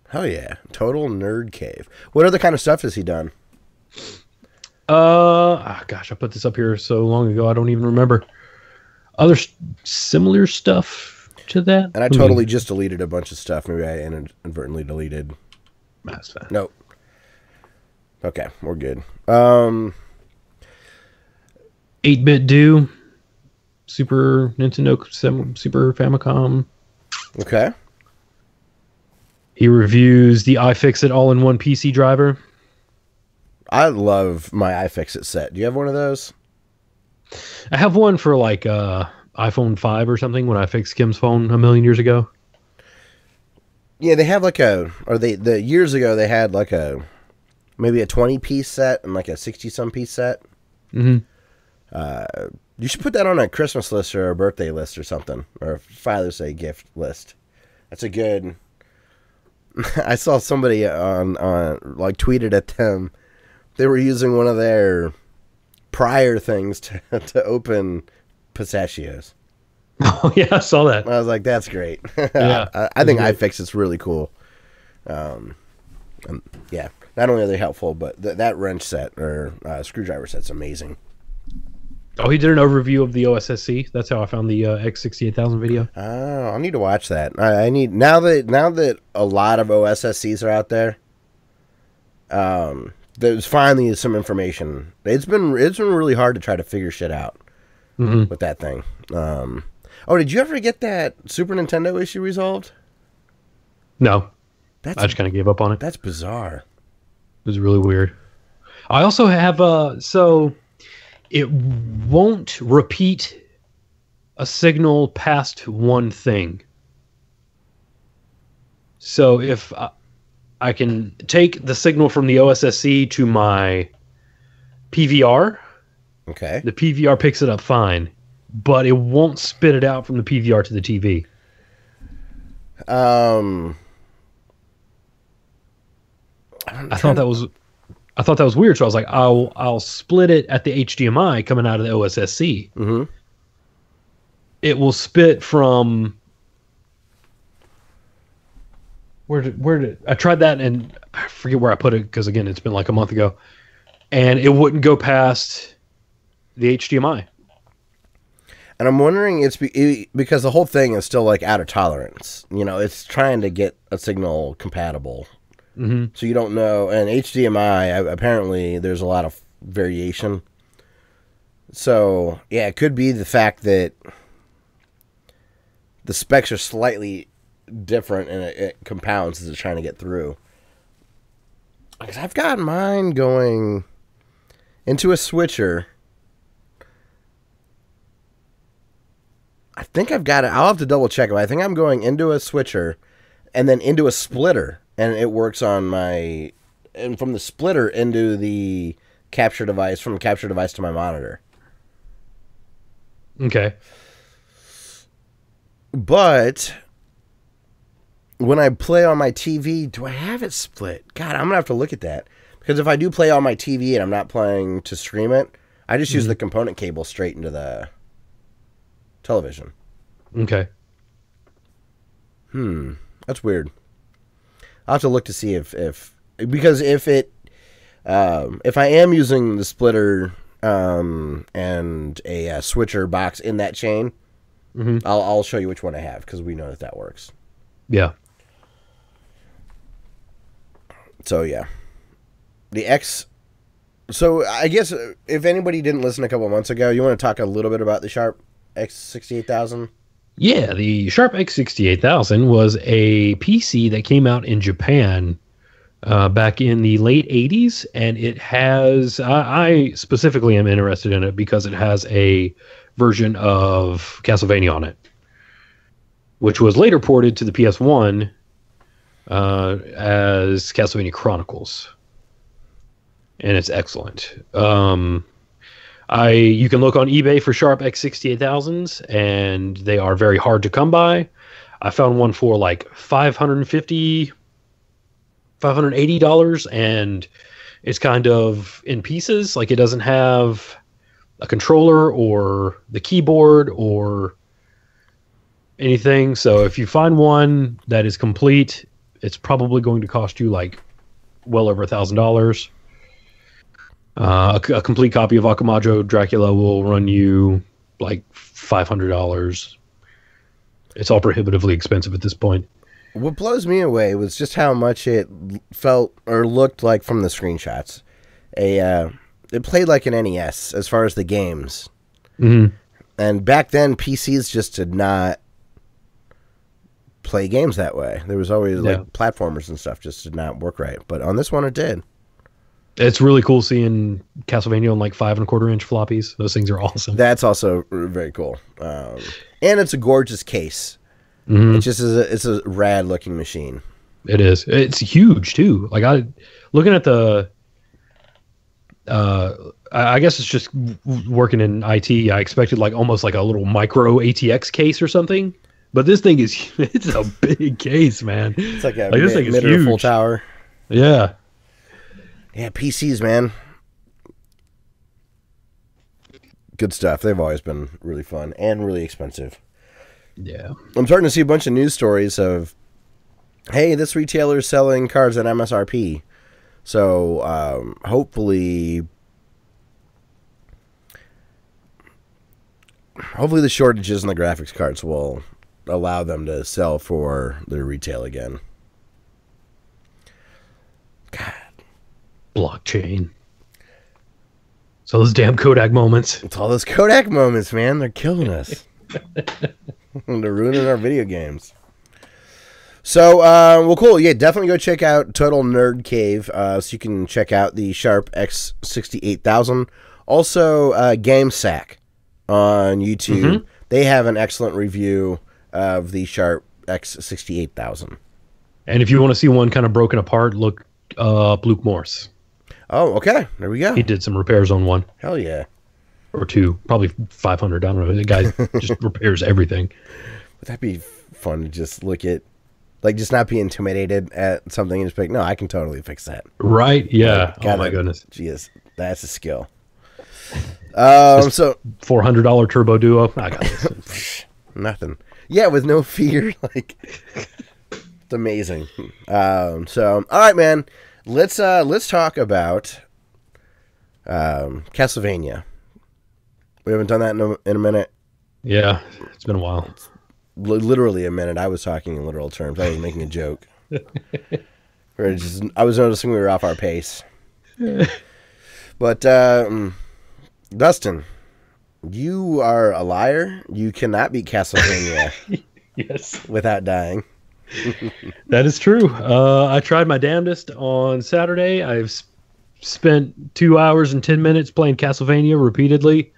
B: Hell yeah. Total Nerd Cave. What other kind of stuff has he done?
C: Gosh, I put this up here so long ago, I don't even remember. Other similar stuff to that?
B: And I totally just deleted a bunch of stuff. Maybe I inadvertently deleted.
C: That's fine.
B: Nope. Okay, we're good.
C: 8-Bit Do. Super Nintendo, Super Famicom.
B: Okay.
C: He reviews the iFixit all-in-one PC driver.
B: I love my iFixit set. Do you have one of those?
C: I have one for like iPhone 5 or something when I fixed Kim's phone a million years ago.
B: Yeah, they have the years ago they had like maybe a 20-piece set and like a 60-some piece set.
C: Mm-hmm.
B: You should put that on a Christmas list or a birthday list or something, or a Father's Day gift list. That's a good. I saw somebody on like tweeted at them. They were using one of their prior things to open pistachios.
C: Oh yeah, I saw that.
B: I was like, that's great.
C: Yeah,
B: I think iFixit's really cool. Yeah, not only are they helpful, but that wrench set or screwdriver set's amazing.
C: Oh, he did an overview of the OSSC. That's how I found the X68000 video.
B: Oh, I need to watch that. I need now that a lot of OSSCs are out there. There's finally some information. It's been really hard to try to figure shit out with that thing. Oh, did you ever get that Super Nintendo issue resolved?
C: No. I just kind of gave up on it.
B: That's bizarre.
C: It was really weird. I also have so it won't repeat a signal past one thing. So if I can take the signal from the OSSC to my PVR,
B: okay,
C: the PVR picks it up fine, but it won't spit it out from the PVR to the TV. I thought that was weird. So I was like, I'll split it at the HDMI coming out of the OSSC.
B: Mm-hmm.
C: It will spit from where did I tried that, and I forget where I put it because again it's been like a month ago, and it wouldn't go past the HDMI. And
B: I'm wondering it's because the whole thing is still like out of tolerance. You know, it's trying to get a signal compatible.
C: Mm-hmm.
B: So you don't know, and HDMI apparently there's a lot of variation. So yeah, it could be the fact that the specs are slightly different, and it compounds as it's trying to get through. Because I've got mine going into a switcher. I think I've got it. I'll have to double check it. I think I'm going into a switcher and then into a splitter, and it works on my, and from the splitter into the capture device, from the capture device to my monitor.
C: Okay.
B: But when I play on my TV, do I have it split? God, I'm going to have to look at that. Because if I do play on my TV and I'm not playing to stream it, I just use the component cable straight into the television.
C: Okay.
B: That's weird. I'll have to look to see if because if I am using the splitter and a switcher box in that chain, I'll show you which one I have, because we know that works.
C: Yeah.
B: So yeah, the X. So I guess if anybody didn't listen a couple of months ago, you want to talk a little bit about the Sharp X68000?
C: Yeah, the Sharp X68000 was a PC that came out in Japan back in the late 80s, and it has, I specifically am interested in it because it has a version of Castlevania on it, which was later ported to the PS1 as Castlevania Chronicles, and it's excellent. You can look on eBay for Sharp X68000s, and they are very hard to come by. I found one for like $580, and it's kind of in pieces. Like, it doesn't have a controller or the keyboard or anything. So if you find one that is complete, it's probably going to cost you like well over $1,000. A complete copy of Akamajo Dracula will run you like $500. It's all prohibitively expensive at this point.
B: What blows me away was just how much it felt or looked like from the screenshots. It played like an NES as far as the games.
C: Mm-hmm.
B: And back then, PCs just did not play games that way. There was always like platformers and stuff just did not work right. But on this one, it did.
C: It's really cool seeing Castlevania on like 5 1/4-inch floppies. Those things are awesome.
B: That's also very cool. And it's a gorgeous case.
C: Mm-hmm.
B: It just is it's a rad looking machine.
C: It is. It's huge too. Like, looking at the, I guess it's just working in IT. I expected like almost like a little micro ATX case or something, but this thing is, it's a big case, man.
B: It's like a
C: this thing is huge.
B: Full tower.
C: Yeah.
B: Yeah, PCs, man. Good stuff. They've always been really fun and really expensive.
C: Yeah.
B: I'm starting to see a bunch of news stories of, hey, this retailer is selling cards at MSRP. So hopefully the shortages in the graphics cards will allow them to sell for their retail again. God.
C: Blockchain. So those damn Kodak moments.
B: It's all those Kodak moments, man. They're killing us. They're ruining our video games. So, well, cool. Yeah, definitely go check out Total Nerd Cave, so you can check out the Sharp X68000. Also, GameSack on YouTube. Mm-hmm. They have an excellent review of the Sharp X68000.
C: And if you want to see one kind of broken apart, look up Luke Morse.
B: Oh, okay. There we go.
C: He did some repairs on one.
B: Hell yeah.
C: Or two. Probably 500. I don't know. The guy just repairs everything.
B: Would that be fun to just look at, like, just not be intimidated at something and just be like, no, I can totally fix that.
C: Right? Yeah.
B: Like,
C: oh, my goodness.
B: Geez, that's a skill. So
C: $400 Turbo Duo. I got this.
B: Nothing. Yeah, with no fear. Like, it's amazing. So, all right, man. Let's talk about Castlevania. We haven't done that in a minute.
C: Yeah, it's been a while.
B: Literally a minute. I was talking in literal terms. I was making a joke. I was noticing we were off our pace. But Dustin, you are a liar. You cannot beat Castlevania.
C: Yes,
B: without dying.
C: That is true. I tried my damnedest on Saturday. I've spent 2 hours and 10 minutes playing Castlevania repeatedly.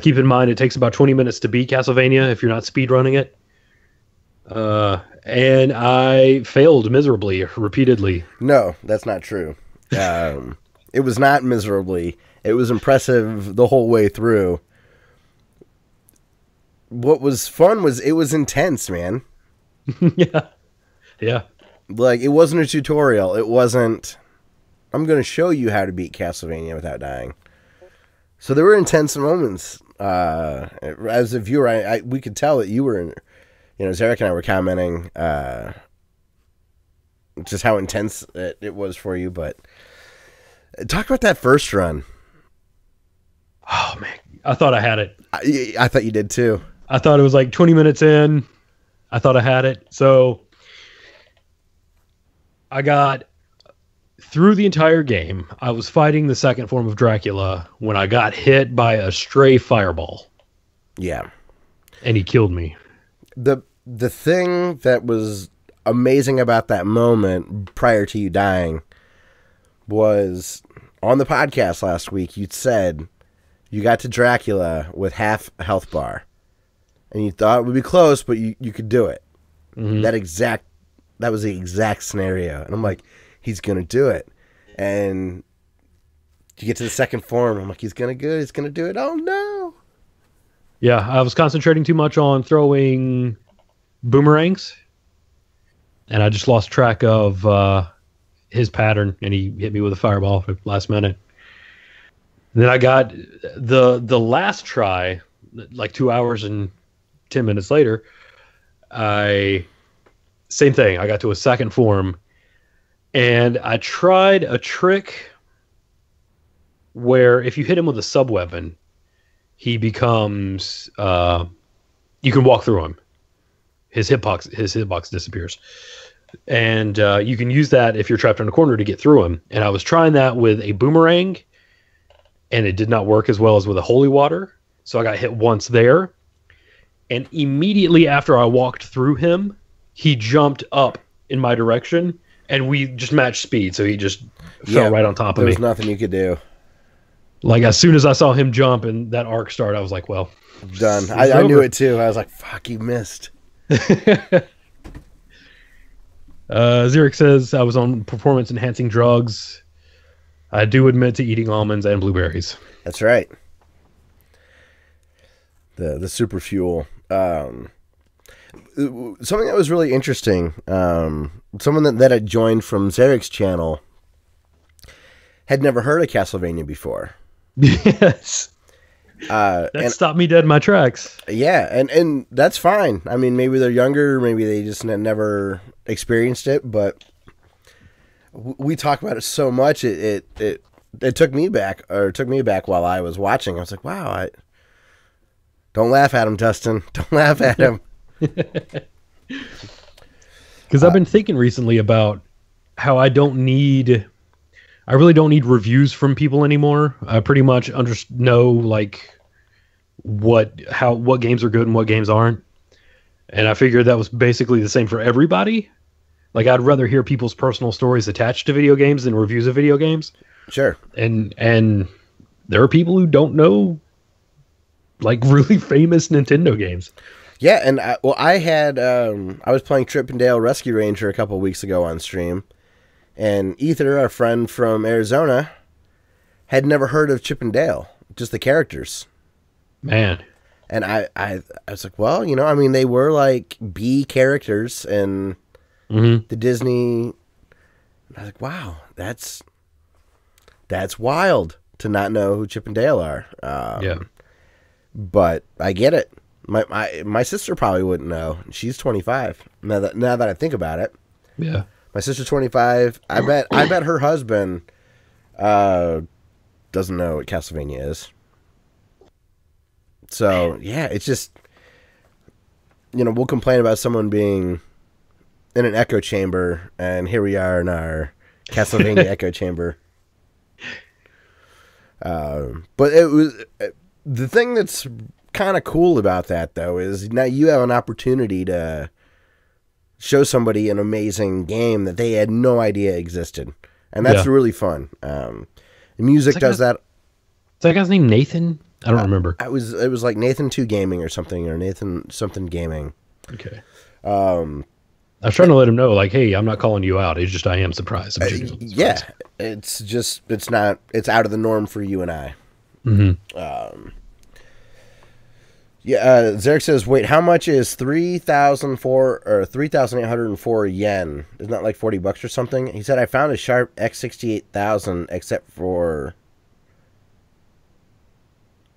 C: Keep in mind, it takes about 20 minutes to beat Castlevania if you're not speedrunning it. And I failed miserably, repeatedly.
B: No, that's not true. It was not miserably. It was impressive the whole way through. What was fun was it was intense, man.
C: Yeah.
B: Like, it wasn't a tutorial. It wasn't, I'm going to show you how to beat Castlevania without dying. So there were intense moments. As a viewer, we could tell that you were, Zarek and I were commenting just how intense it was for you. But talk about that first run.
C: Oh, man. I thought I had it.
B: I thought you did, too.
C: I thought it was like 20 minutes in. I thought I had it. So I got through the entire game. I was fighting the second form of Dracula when I got hit by a stray fireball.
B: Yeah.
C: And he killed me.
B: The thing that was amazing about that moment prior to you dying was on the podcast last week, you said you got to Dracula with half a health bar. And you thought it would be close, but you could do it. Mm-hmm. That was the exact scenario. And I'm like, he's going to do it. And you get to the second form. I'm like, he's going to do it. Oh, no.
C: Yeah, I was concentrating too much on throwing boomerangs. And I just lost track of his pattern. And he hit me with a fireball for the last minute. And then I got the last try, like 2 hours and 10 minutes later, same thing. I got to a second form, and I tried a trick where if you hit him with a sub-weapon, he becomes, you can walk through him. His hitbox disappears. And you can use that if you're trapped in a corner to get through him. And I was trying that with a boomerang, and it did not work as well as with a holy water. So I got hit once there. And immediately after I walked through him, he jumped up in my direction, and we just matched speed. So he just fell right on top of me.
B: There was nothing you could do.
C: Like, as soon as I saw him jump and that arc start, I was like, well,
B: done. I knew it too. I was like, fuck, you missed.
C: Xeric says I was on performance-enhancing drugs. I do admit to eating almonds and blueberries.
B: That's right. The super fuel. Something that was really interesting, someone that had joined from Zarik's channel had never heard of Castlevania before.
C: Yes. That stopped me dead in my tracks.
B: Yeah, and that's fine. I mean, maybe they're younger, maybe they just never experienced it, but we talk about it so much, it took me back while I was watching. I was like, wow, don't laugh at him, Dustin. Don't laugh at him.
C: Because I've been thinking recently about how I I really don't need reviews from people anymore. I pretty much know like what games are good and what games aren't. And I figured that was basically the same for everybody. Like, I'd rather hear people's personal stories attached to video games than reviews of video games.
B: Sure.
C: And there are people who don't know, like, really famous Nintendo games.
B: Yeah, and I was playing Trip and Dale Rescue Ranger a couple weeks ago on stream, and Ether, our friend from Arizona, had never heard of Chip and Dale, just the characters.
C: Man.
B: And I was like, well, you know, I mean, they were like B characters in the Disney. I was like, wow, that's wild to not know who Chip and Dale are.
C: Yeah.
B: But I get it. My sister probably wouldn't know. She's 25. Now that I think about it.
C: Yeah.
B: My sister's 25. I bet her husband doesn't know what Castlevania is. So, yeah, it's just, you know, we'll complain about someone being in an echo chamber, and here we are in our Castlevania echo chamber. But it was the thing that's kind of cool about that, though, is now you have an opportunity to show somebody an amazing game that they had no idea existed, and that's really fun. The music does that.
C: Is that guy's name Nathan? I don't remember.
B: It was like Nathan 2 Gaming or something, or Nathan something Gaming.
C: Okay. I was trying to let him know, like, hey, I'm not calling you out. It's just I am surprised.
B: Yeah, it's out of the norm for you and I.
C: Mm-hmm.
B: Zarek says, wait, how much is 3,804 yen? Isn't that like $40 or something? He said, I found a Sharp X68000 except for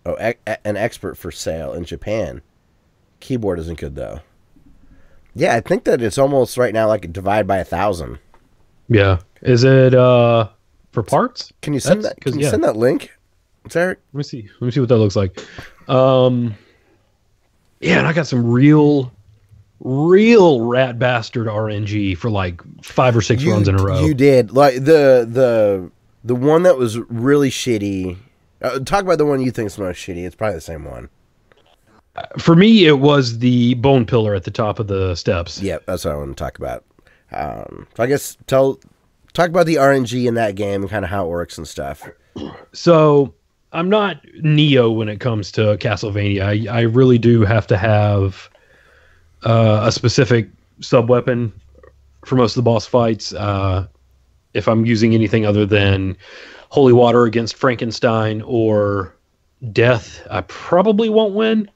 B: an expert for sale in Japan. Keyboard isn't good though. Yeah, I think that it's almost right now like a divide by 1,000. Yeah.
C: Is it for parts?
B: Can you send that? Can you send that link, Zarek?
C: Let me see what that looks like. Yeah, and I got some real rat bastard RNG for like 5 or 6 runs in a row.
B: You did. Like the one that was really shitty. Talk about the one you think is most shitty. It's probably the same one.
C: For me, it was the bone pillar at the top of the steps.
B: Yeah, that's what I want to talk about. So I guess talk about the RNG in that game and kind of how it works and stuff.
C: So I'm not Neo when it comes to Castlevania. I really do have to have a specific sub-weapon for most of the boss fights. If I'm using anything other than Holy Water against Frankenstein or Death, I probably won't win.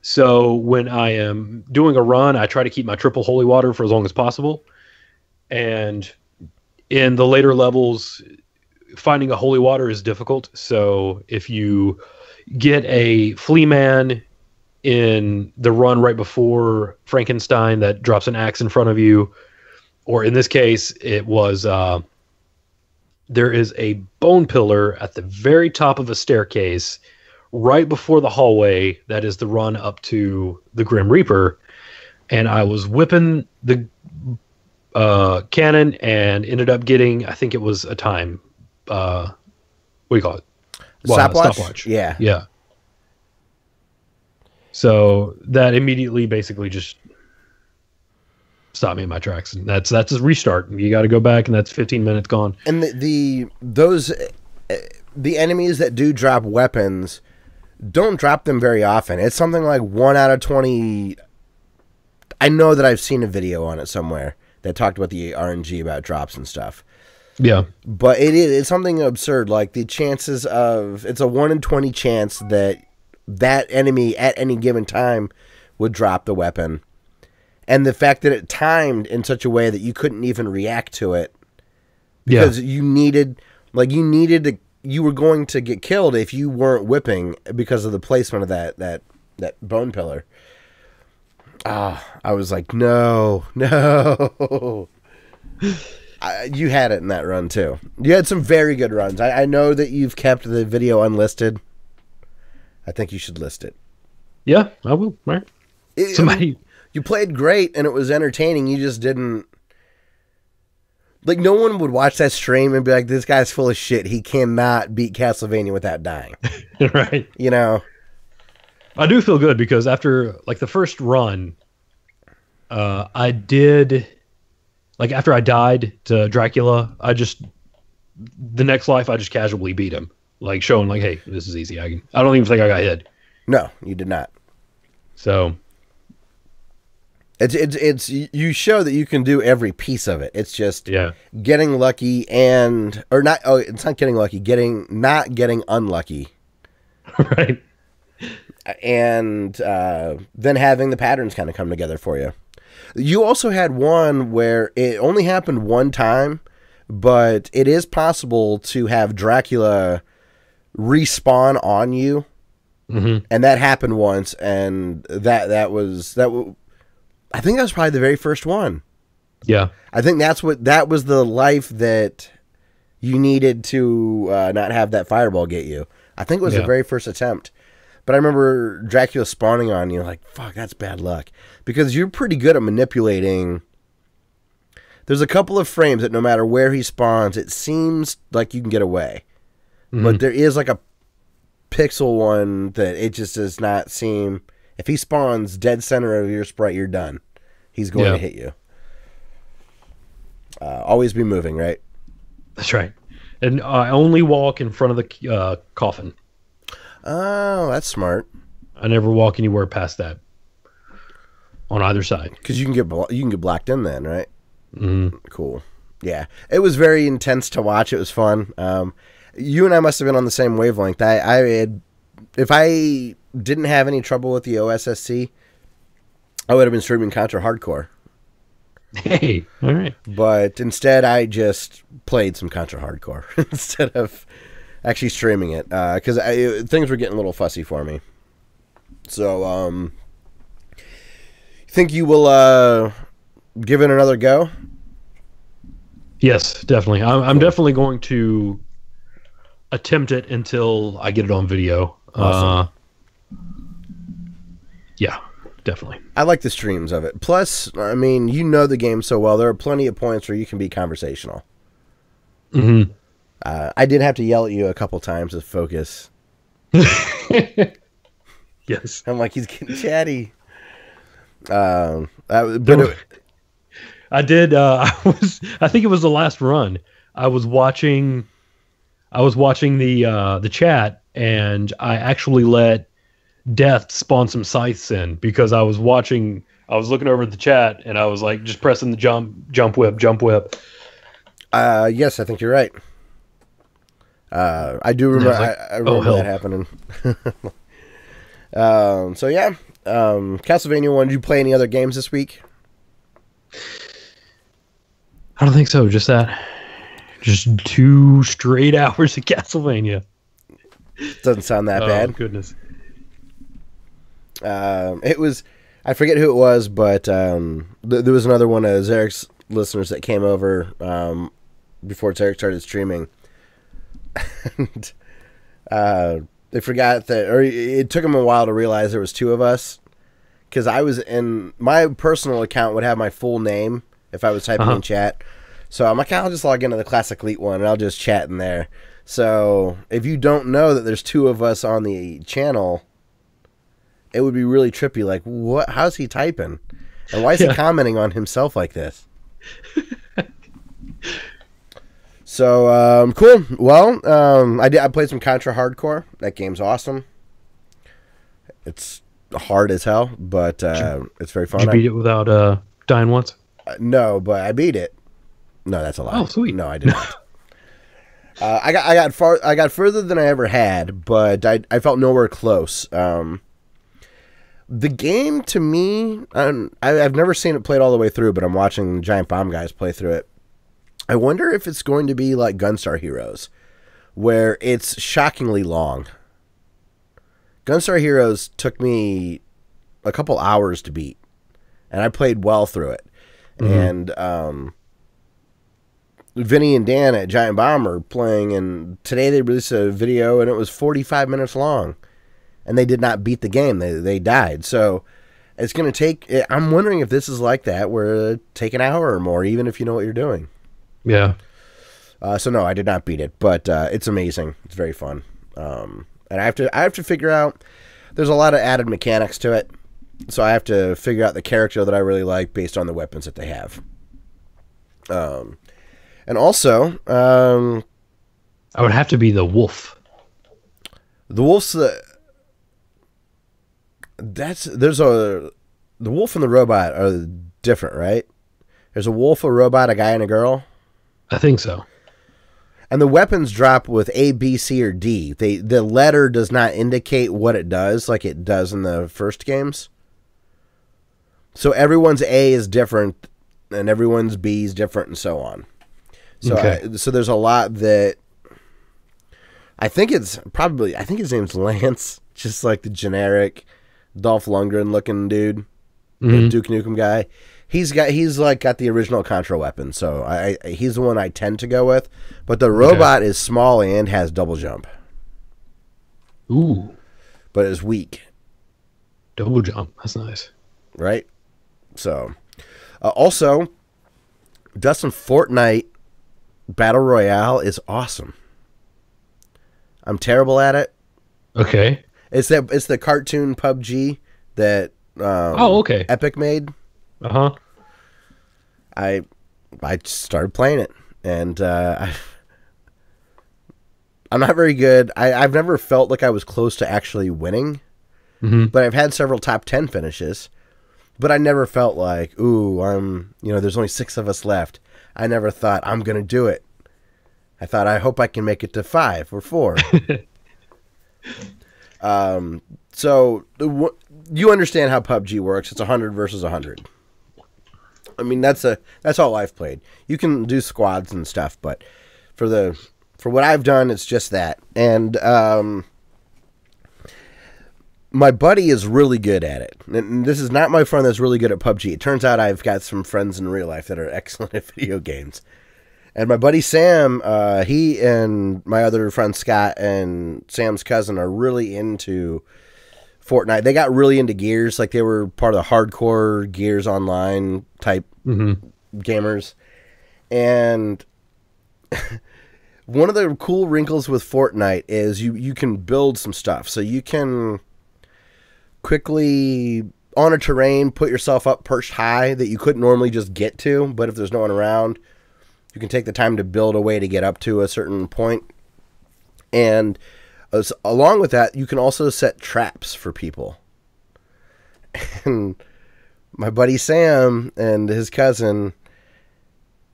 C: So when I am doing a run, I try to keep my triple Holy Water for as long as possible. And in the later levels, finding a Holy Water is difficult. So if you get a Flea Man in the run right before Frankenstein that drops an axe in front of you, or in this case, it was there is a bone pillar at the very top of a staircase right before the hallway that is the run up to the Grim Reaper, and I was whipping the cannon and ended up getting, I think it was a time, what do you call it?
B: Stopwatch? Yeah.
C: So that immediately basically just stopped me in my tracks, and that's a restart. You got to go back, and that's 15 minutes gone.
B: And the enemies that do drop weapons don't drop them very often. It's something like 1 out of 20. I know that I've seen a video on it somewhere that talked about the RNG about drops and stuff.
C: Yeah.
B: But it's something absurd. Like the chances of, it's a 1 in 20 chance that enemy at any given time would drop the weapon. And the fact that it timed in such a way that you couldn't even react to it. Because you were going to get killed if you weren't whipping because of the placement of that bone pillar. I was like, no. You had it in that run too. You had some very good runs. I know that you've kept the video unlisted. I think you should list it.
C: Yeah, I will. All right.
B: You played great and it was entertaining. You just didn't Like, no one would watch that stream and be like, this guy's full of shit. He cannot beat Castlevania without dying.
C: Right.
B: You know?
C: I do feel good because after, like, the first run, I did... Like, after I died to Dracula, the next life, I just casually beat him. Like, showing, like, hey, this is easy. I don't even think I got hit.
B: No, you did not.
C: So...
B: It's you show that you can do every piece of it. It's just getting lucky or not. Oh, it's not getting lucky. Not getting unlucky,
C: right?
B: And then having the patterns kind of come together for you. You also had one where it only happened one time, but it is possible to have Dracula respawn on you, and that happened once, and that was. I think that was probably the very first one.
C: Yeah.
B: I think that was the life that you needed to not have that fireball get you. I think it was the very first attempt. But I remember Dracula spawning on you, like, fuck, that's bad luck. Because you're pretty good at manipulating. There's a couple of frames that no matter where he spawns, it seems like you can get away. But there is like a pixel one that it just does not seem... If he spawns dead center of your sprite, you're done. He's going to hit you. Always be moving, right?
C: That's right. And I only walk in front of the coffin.
B: Oh, that's smart.
C: I never walk anywhere past that. On either side.
B: Because you can get blocked in then, right? Cool. Yeah. It was very intense to watch. It was fun. You and I must have been on the same wavelength. If I didn't have any trouble with the OSSC, I would have been streaming Contra Hard Corps.
C: Hey, all right.
B: But instead, I just played some Contra Hard Corps instead of actually streaming it because things were getting a little fussy for me. So, think you will give it another go?
C: Yes, definitely. I'm definitely going to attempt it until I get it on video.
B: Awesome.
C: Yeah, definitely.
B: I like the streams of it. Plus, I mean, you know the game so well. There are plenty of points where you can be conversational. I did have to yell at you a couple times to focus.
C: Yes.
B: I'm like, he's getting chatty.
C: I did. I think it was the last run. I was watching the chat, and I actually let Death spawn some scythes in because I was looking over at the chat, and I was like just pressing the jump whip.
B: Yes, I think you're right. I do remember. I remember that happening. So yeah, Castlevania 1. Did you play any other games this week?
C: I don't think so. Just that. Just 2 straight hours of Castlevania.
B: Doesn't sound that bad.
C: Oh, goodness.
B: It was, I forget who it was, but there was another one of Zarek's listeners that came over before Zarek started streaming. And they forgot that, or it took them a while to realize there was 2 of us. Because I was in, my personal account would have my full name if I was typing in chat. So I'm like, I'll just log into the Classic Elite one and I'll just chat in there. So if you don't know that there's 2 of us on the channel, it would be really trippy. Like, what? How's he typing? And why is he commenting on himself like this? So, cool. Well, I played some Contra Hard Corps. That game's awesome. It's hard as hell, but it's very fun.
C: Did you beat it without dying once?
B: No, but I beat it. No, that's a lie.
C: Oh, sweet.
B: No, I did not. I got further than I ever had, but I felt nowhere close. The game, to me, I've never seen it played all the way through, but I'm watching Giant Bomb guys play through it. I wonder if it's going to be like Gunstar Heroes, where it's shockingly long. Gunstar Heroes took me a couple hours to beat, and I played well through it. And Vinny and Dan at Giant Bomb are playing, and today they released a video, and it was 45 minutes long. And they did not beat the game. They died. So it's going to take... I'm wondering if this is like that, where it take an hour or more, even if you know what you're doing.
C: Yeah.
B: So no, I did not beat it, but it's amazing. It's very fun. And I have to figure out. There's a lot of added mechanics to it, so I have to figure out the character that I really like based on the weapons that they have. And also,
C: I would have to be the wolf.
B: the wolf's the wolf and the robot are different, right? There's a wolf, a robot, a guy, and a girl.
C: I think so.
B: And the weapons drop with A, B, C, or D. The letter does not indicate what it does like it does in the first games. So everyone's A is different, and everyone's B is different, and so on. So
C: Okay.
B: so there's a lot that I think his name's Lance, just like the generic Dolph Lundgren looking dude, the Duke Nukem guy. He's got the original Contra weapon, so he's the one I tend to go with. But the robot is small and has double jump,
C: Ooh,
B: but is weak,
C: double jump. That's nice.
B: right? So, also, Dustin, Fortnite Battle Royale is awesome. I'm terrible at it.
C: Okay.
B: It's the cartoon PUBG that
C: okay.
B: Epic made.
C: Uh-huh.
B: I started playing it, and I'm not very good. I've never felt like I was close to actually winning, but I've had several top 10 finishes, but I never felt like, ooh, there's only 6 of us left. I never thought, I'm going to do it. I thought, I hope I can make it to 5 or 4. So you understand how PUBG works. It's 100 versus 100. I mean, that's all I've played. You can do squads and stuff, but for what I've done, it's just that. And my buddy is really good at it. And this is not my friend that's really good at PUBG. It turns out I've got some friends in real life that are excellent at video games. And my buddy Sam, he and my other friend Scott and Sam's cousin are really into Fortnite. They got really into Gears, like they were part of the hardcore Gears Online type gamers. And one of the cool wrinkles with Fortnite is you can build some stuff. So you can quickly, on a terrain, put yourself up perched high that you couldn't normally just get to, but if there's no one around, you can take the time to build a way to get up to a certain point. And along with that, you can also set traps for people. And my buddy Sam and his cousin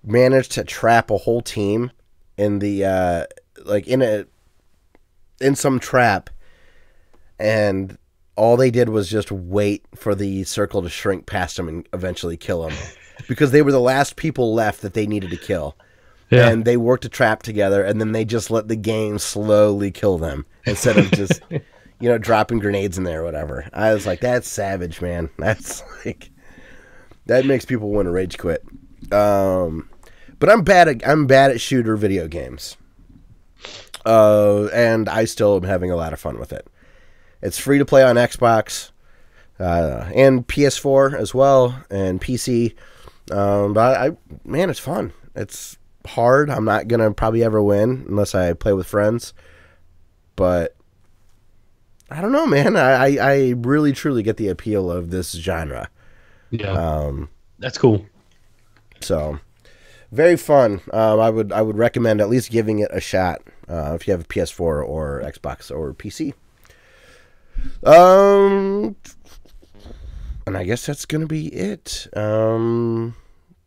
B: managed to trap a whole team in the in some trap, and all they did was just wait for the circle to shrink past them and eventually kill them, because they were the last people left that they needed to kill. Yeah. And they worked a trap together, and then they just let the game slowly kill them instead of just, dropping grenades in there or whatever. I was like, that's savage, man. That's like, that makes people want to rage quit. But I'm bad at shooter video games. And I still am having a lot of fun with it. It's free to play on Xbox, and PS4 as well, and PC. But it's fun. It's hard. I'm not going to probably ever win unless I play with friends. But I don't know, man. I really, truly get the appeal of this genre.
C: Yeah. That's cool.
B: So, very fun. I would recommend at least giving it a shot if you have a PS4 or Xbox or PC. And I guess that's going to be it.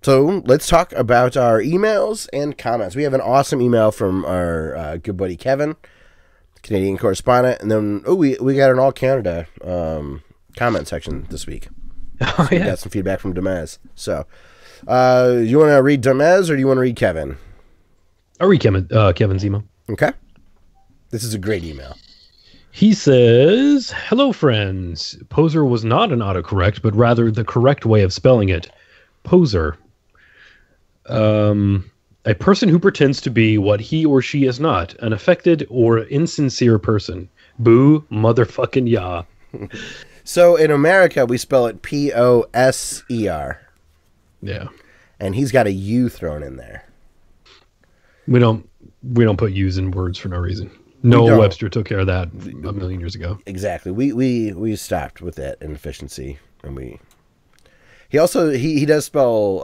B: So let's talk about our emails and comments. We have an awesome email from our good buddy Kevin, Canadian correspondent, and then we got an all Canada comment section this week.
C: Oh, yeah.
B: We got some feedback from Demez. So, you want to read Demez or do you want to read Kevin?
C: I'll read Kevin's email.
B: Okay. This is a great email.
C: He says, "Hello, friends. Poser was not an autocorrect, but rather the correct way of spelling it. Poser. A person who pretends to be what he or she is not, an affected or insincere person. Boo, motherfucking ya."
B: So in America, we spell it Poser.
C: Yeah.
B: And he's got a U thrown in there.
C: We don't put U's in words for no reason. Noah Webster took care of that a million years ago.
B: Exactly. We stopped with that inefficiency, and he also he does spell.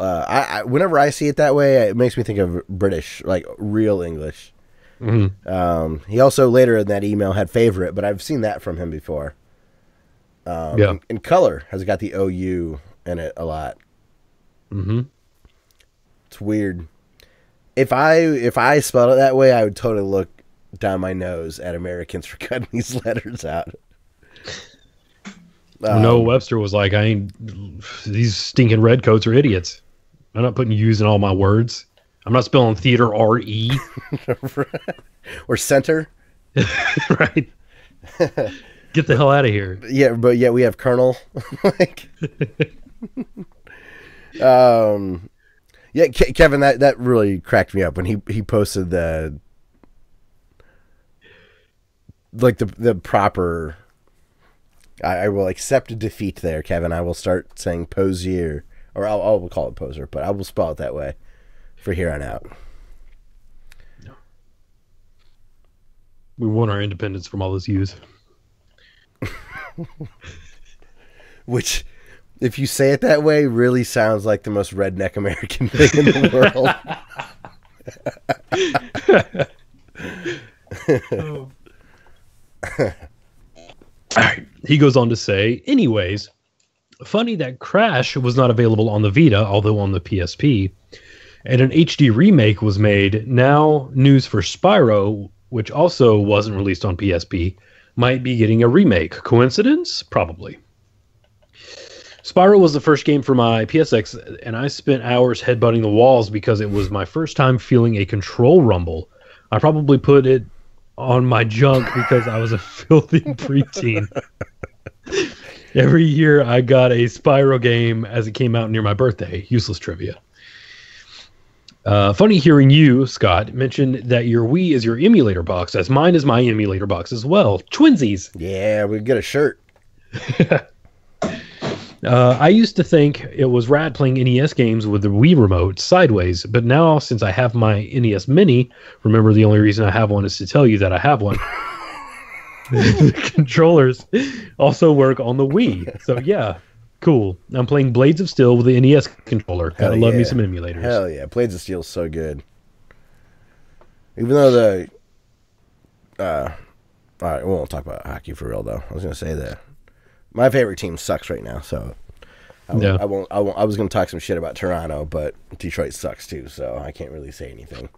B: Whenever I see it that way, it makes me think of British, like real English. Mm-hmm. He also later in that email had favorite, but I've seen that from him before. And color has got the OU in it a lot.
C: Mm-hmm.
B: It's weird. If I spelled it that way, I would totally look down my nose at Americans for cutting these letters out.
C: Noah Webster was like, these stinking redcoats are idiots. I'm not putting U's in all my words. I'm not spelling theater R-E.
B: Or center.
C: Right. Get the hell out of here.
B: Yeah, but yet we have Colonel. Like, yeah, Kevin, that really cracked me up when he posted the proper. I will accept defeat there, Kevin. I will start saying Posier, or I'll call it Poser, but I will spell it that way for here on out.
C: No. We won our independence from all those U's.
B: Which, if you say it that way, really sounds like the most redneck American thing in the world.
C: All right. He goes on to say, anyways, funny that Crash was not available on the Vita, although on the PSP, and an HD remake was made. Now, news for Spyro, which also wasn't released on PSP, might be getting a remake. Coincidence? Probably. Spyro was the first game for my PSX, and I spent hours headbutting the walls because it was my first time feeling a control rumble. I probably put it on my junk because I was a filthy preteen. Every year I got a Spyro game as it came out near my birthday. Useless trivia. Funny hearing you, Scott, mention that your Wii is your emulator box, as mine is my emulator box as well. Twinsies.
B: Yeah, we get a shirt.
C: I used to think it was rad playing NES games with the Wii remote sideways, but now since I have my NES Mini, remember the only reason I have one is to tell you that I have one. The controllers also work on the Wii. So yeah, cool. I'm playing Blades of Steel with the NES controller. Gotta love me some emulators.
B: Hell yeah, Blades of Steel is so good. Even though the all right, we won't talk about hockey for real though. I was gonna say that my favorite team sucks right now, so I won't. I was gonna talk some shit about Toronto, but Detroit sucks too, so I can't really say anything.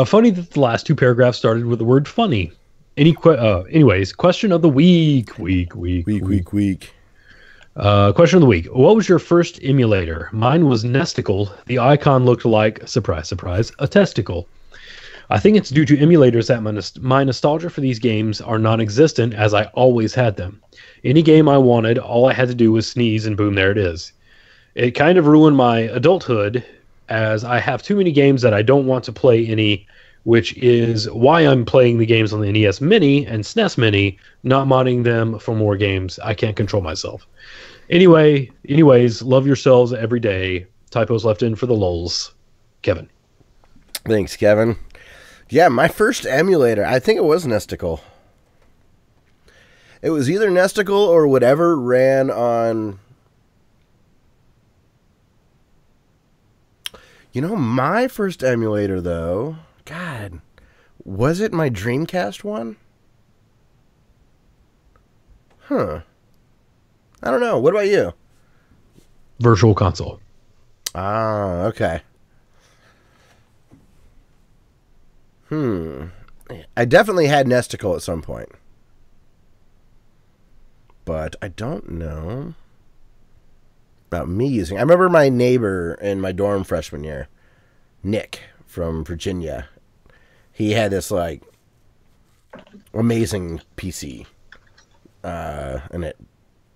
C: Funny that the last two paragraphs started with the word funny. Anyways, question of the week. Question of the week. What was your first emulator? Mine was Nesticle. The icon looked like, surprise, surprise, a testicle. I think it's due to emulators that my nostalgia for these games are non-existent, as I always had them. Any game I wanted, all I had to do was sneeze and boom, there it is. It kind of ruined my adulthood, as I have too many games that I don't want to play any, which is why I'm playing the games on the NES Mini and SNES Mini, not modding them for more games. I can't control myself. Anyways, love yourselves every day. Typos left in for the lulz. Kevin.
B: Thanks, Kevin. Yeah, my first emulator, I think it was Nesticle. It was either Nesticle or whatever ran on... You know, my first emulator, though, God, was it my Dreamcast one? Huh. I don't know. What about you?
C: Virtual Console.
B: Ah, okay. I definitely had Nesticle at some point. But I don't know about me using. I remember my neighbor in my dorm freshman year, Nick from Virginia. He had this like amazing PC, and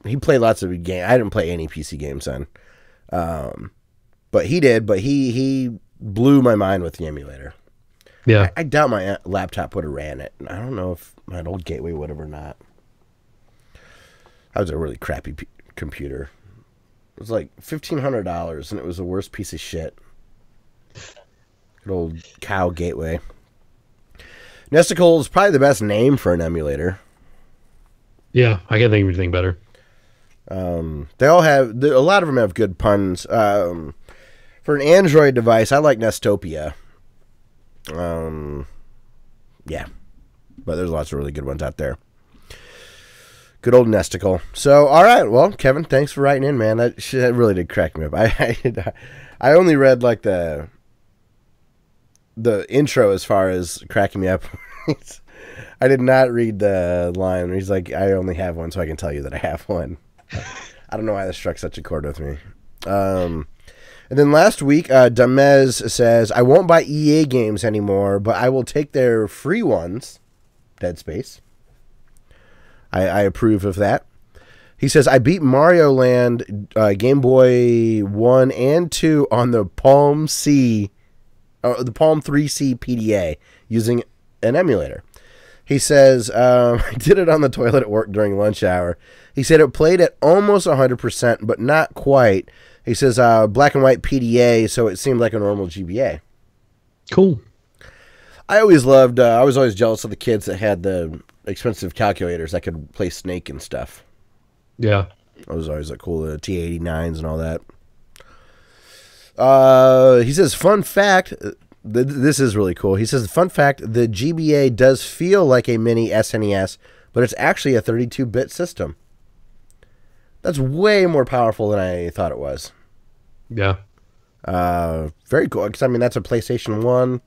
B: he played lots of games. I didn't play any PC games then, but he did. But he blew my mind with the emulator.
C: Yeah,
B: I doubt my laptop would have ran it. I don't know if my old Gateway would have or not. That was a really crappy computer. It was like $1,500, and it was the worst piece of shit. Good old cow gateway. Nesticle is probably the best name for an emulator.
C: Yeah, I can't think of anything better.
B: They all have, a lot of them have good puns. For an Android device, I like Nestopia. Yeah. But there's lots of really good ones out there. Good old Nesticle. So, all right. Well, Kevin, thanks for writing in, man. That really did crack me up. I only read like the intro as far as cracking me up. I did not read the line where he's like, I only have one, so I can tell you that I have one. I don't know why that struck such a chord with me. And then last week, Damez says, I won't buy EA games anymore, but I will take their free ones. Dead Space. I approve of that. He says, I beat Mario Land Game Boy 1 and 2 on the Palm 3C PDA using an emulator. He says, I did it on the toilet at work during lunch hour. He said it played at almost 100%, but not quite. He says, black and white PDA, so it seemed like a normal GBA.
C: Cool.
B: I always loved, I was always jealous of the kids that had the expensive calculators that could play Snake and stuff.
C: Yeah.
B: I was always like cool, the T-89s and all that. He says, fun fact, this is really cool. He says, fun fact, the GBA does feel like a mini SNES, but it's actually a 32-bit system. That's way more powerful than I thought it was.
C: Yeah.
B: Very cool, because, I mean, that's a PlayStation 1.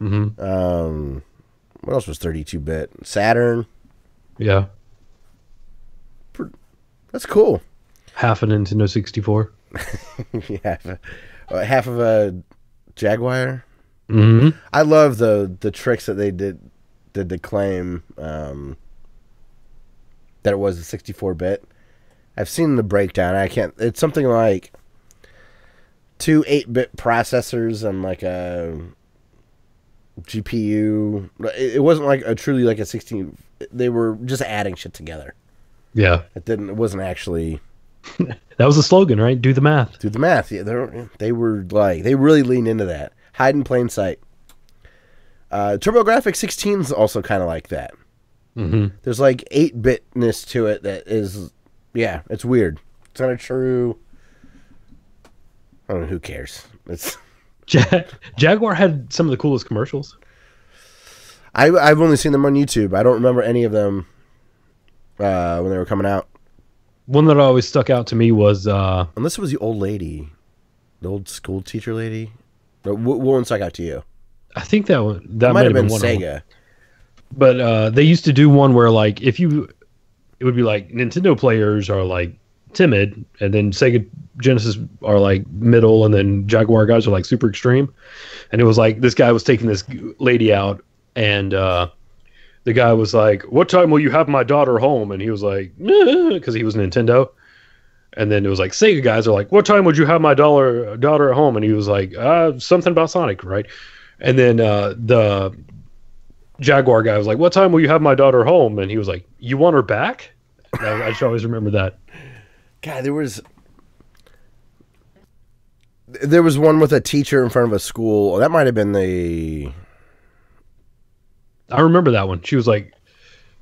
C: Mm-hmm.
B: What else was 32-bit? Saturn.
C: Yeah.
B: That's cool.
C: Half a Nintendo 64.
B: Yeah. Half of a Jaguar.
C: Mm-hmm.
B: I love the tricks that they did to claim that it was a 64-bit. I've seen the breakdown. I can't. It's something like 2 8-bit processors and like a GPU. It wasn't like a truly like a 16. They were just adding shit together.
C: Yeah.
B: It wasn't actually.
C: That was the slogan, right? Do the math.
B: Do the math. Yeah, they were like, they really leaned into that. Hide in plain sight. TurboGrafx 16 is also kind of like that.
C: Mm-hmm.
B: There's like 8-bitness to it that is, yeah, it's weird. It's not a true. I don't know, who cares? It's
C: Jaguar had some of the coolest commercials.
B: I've only seen them on YouTube. I don't remember any of them when they were coming out.
C: One that always stuck out to me was
B: unless it was the old lady, the old school teacher lady. What one stuck out to you?
C: I think that might have been one
B: Sega.
C: But they used to do one where like it would be like Nintendo players are like timid, and then Sega Genesis are like middle, and then Jaguar guys are like super extreme. And it was like this guy was taking this lady out, and the guy was like, "What time will you have my daughter home?" And he was like, because he was Nintendo. And then it was like Sega guys are like, "What time would you have my daughter at home?" And he was like, something about Sonic, right? And then the Jaguar guy was like, "What time will you have my daughter home?" And he was like, "You want her back?" I should always remember that.
B: God, there was one with a teacher in front of a school. That might have been the.
C: I remember that one. She was like,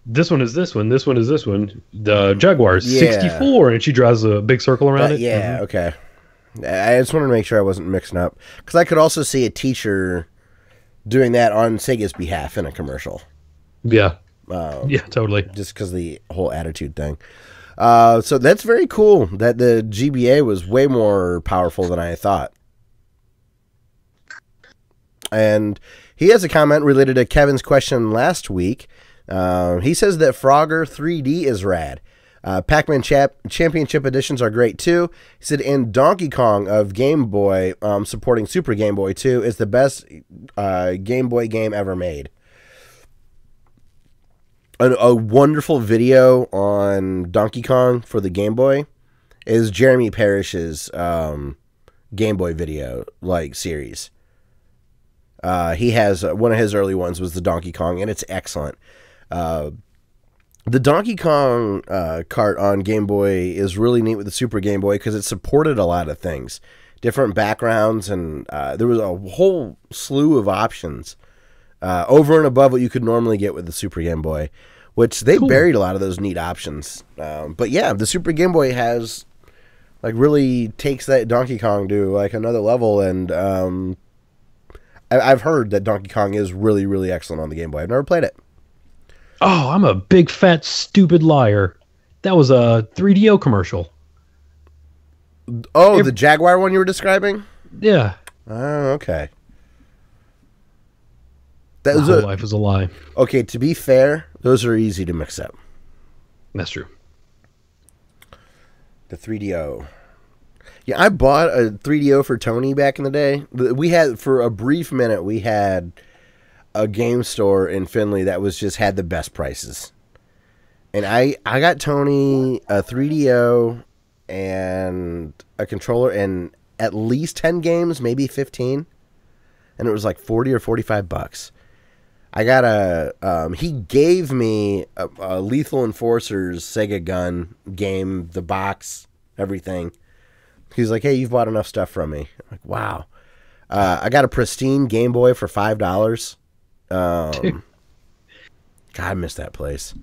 C: "This one is this one. This one is this one." The Jaguar is 64, and she draws a big circle around it.
B: Yeah,
C: Mm-hmm.
B: Okay. I just wanted to make sure I wasn't mixing up, because I could also see a teacher doing that on Sega's behalf in a commercial.
C: Yeah. Yeah, totally.
B: Just because the whole attitude thing. So that's very cool that the GBA was way more powerful than I thought. And he has a comment related to Kevin's question last week. He says that Frogger 3D is rad. Pac-Man Championship editions are great too. He said, and Donkey Kong of Game Boy, supporting Super Game Boy 2, is the best Game Boy game ever made. A wonderful video on Donkey Kong for the Game Boy is Jeremy Parrish's Game Boy video series. He has one of his early ones was the Donkey Kong, and it's excellent. The Donkey Kong cart on Game Boy is really neat with the Super Game Boy because it supported a lot of things. different backgrounds, and there was a whole slew of options over and above what you could normally get with the Super Game Boy, which they buried a lot of those neat options. But yeah, the Super Game Boy has like really takes that Donkey Kong to like another level, and I've heard that Donkey Kong is really, really excellent on the Game Boy. I've never played it.
C: Oh, I'm a big fat stupid liar. That was a 3DO commercial.
B: Oh, the Jaguar one you were describing?
C: Yeah.
B: Oh, okay.
C: My whole life was a lie.
B: Okay, to be fair, those are easy to mix up.
C: That's true.
B: The 3DO. Yeah, I bought a 3DO for Tony back in the day. We had, for a brief minute, we had a game store in Findlay that was just had the best prices. And I got Tony a 3DO and a controller and at least 10 games, maybe 15. And it was like 40 or 45 bucks. I got he gave me a Lethal Enforcer's Sega gun game, the box, everything. He's like, hey, you've bought enough stuff from me. I'm like, wow. I got a pristine Game Boy for $5. God, I miss that place.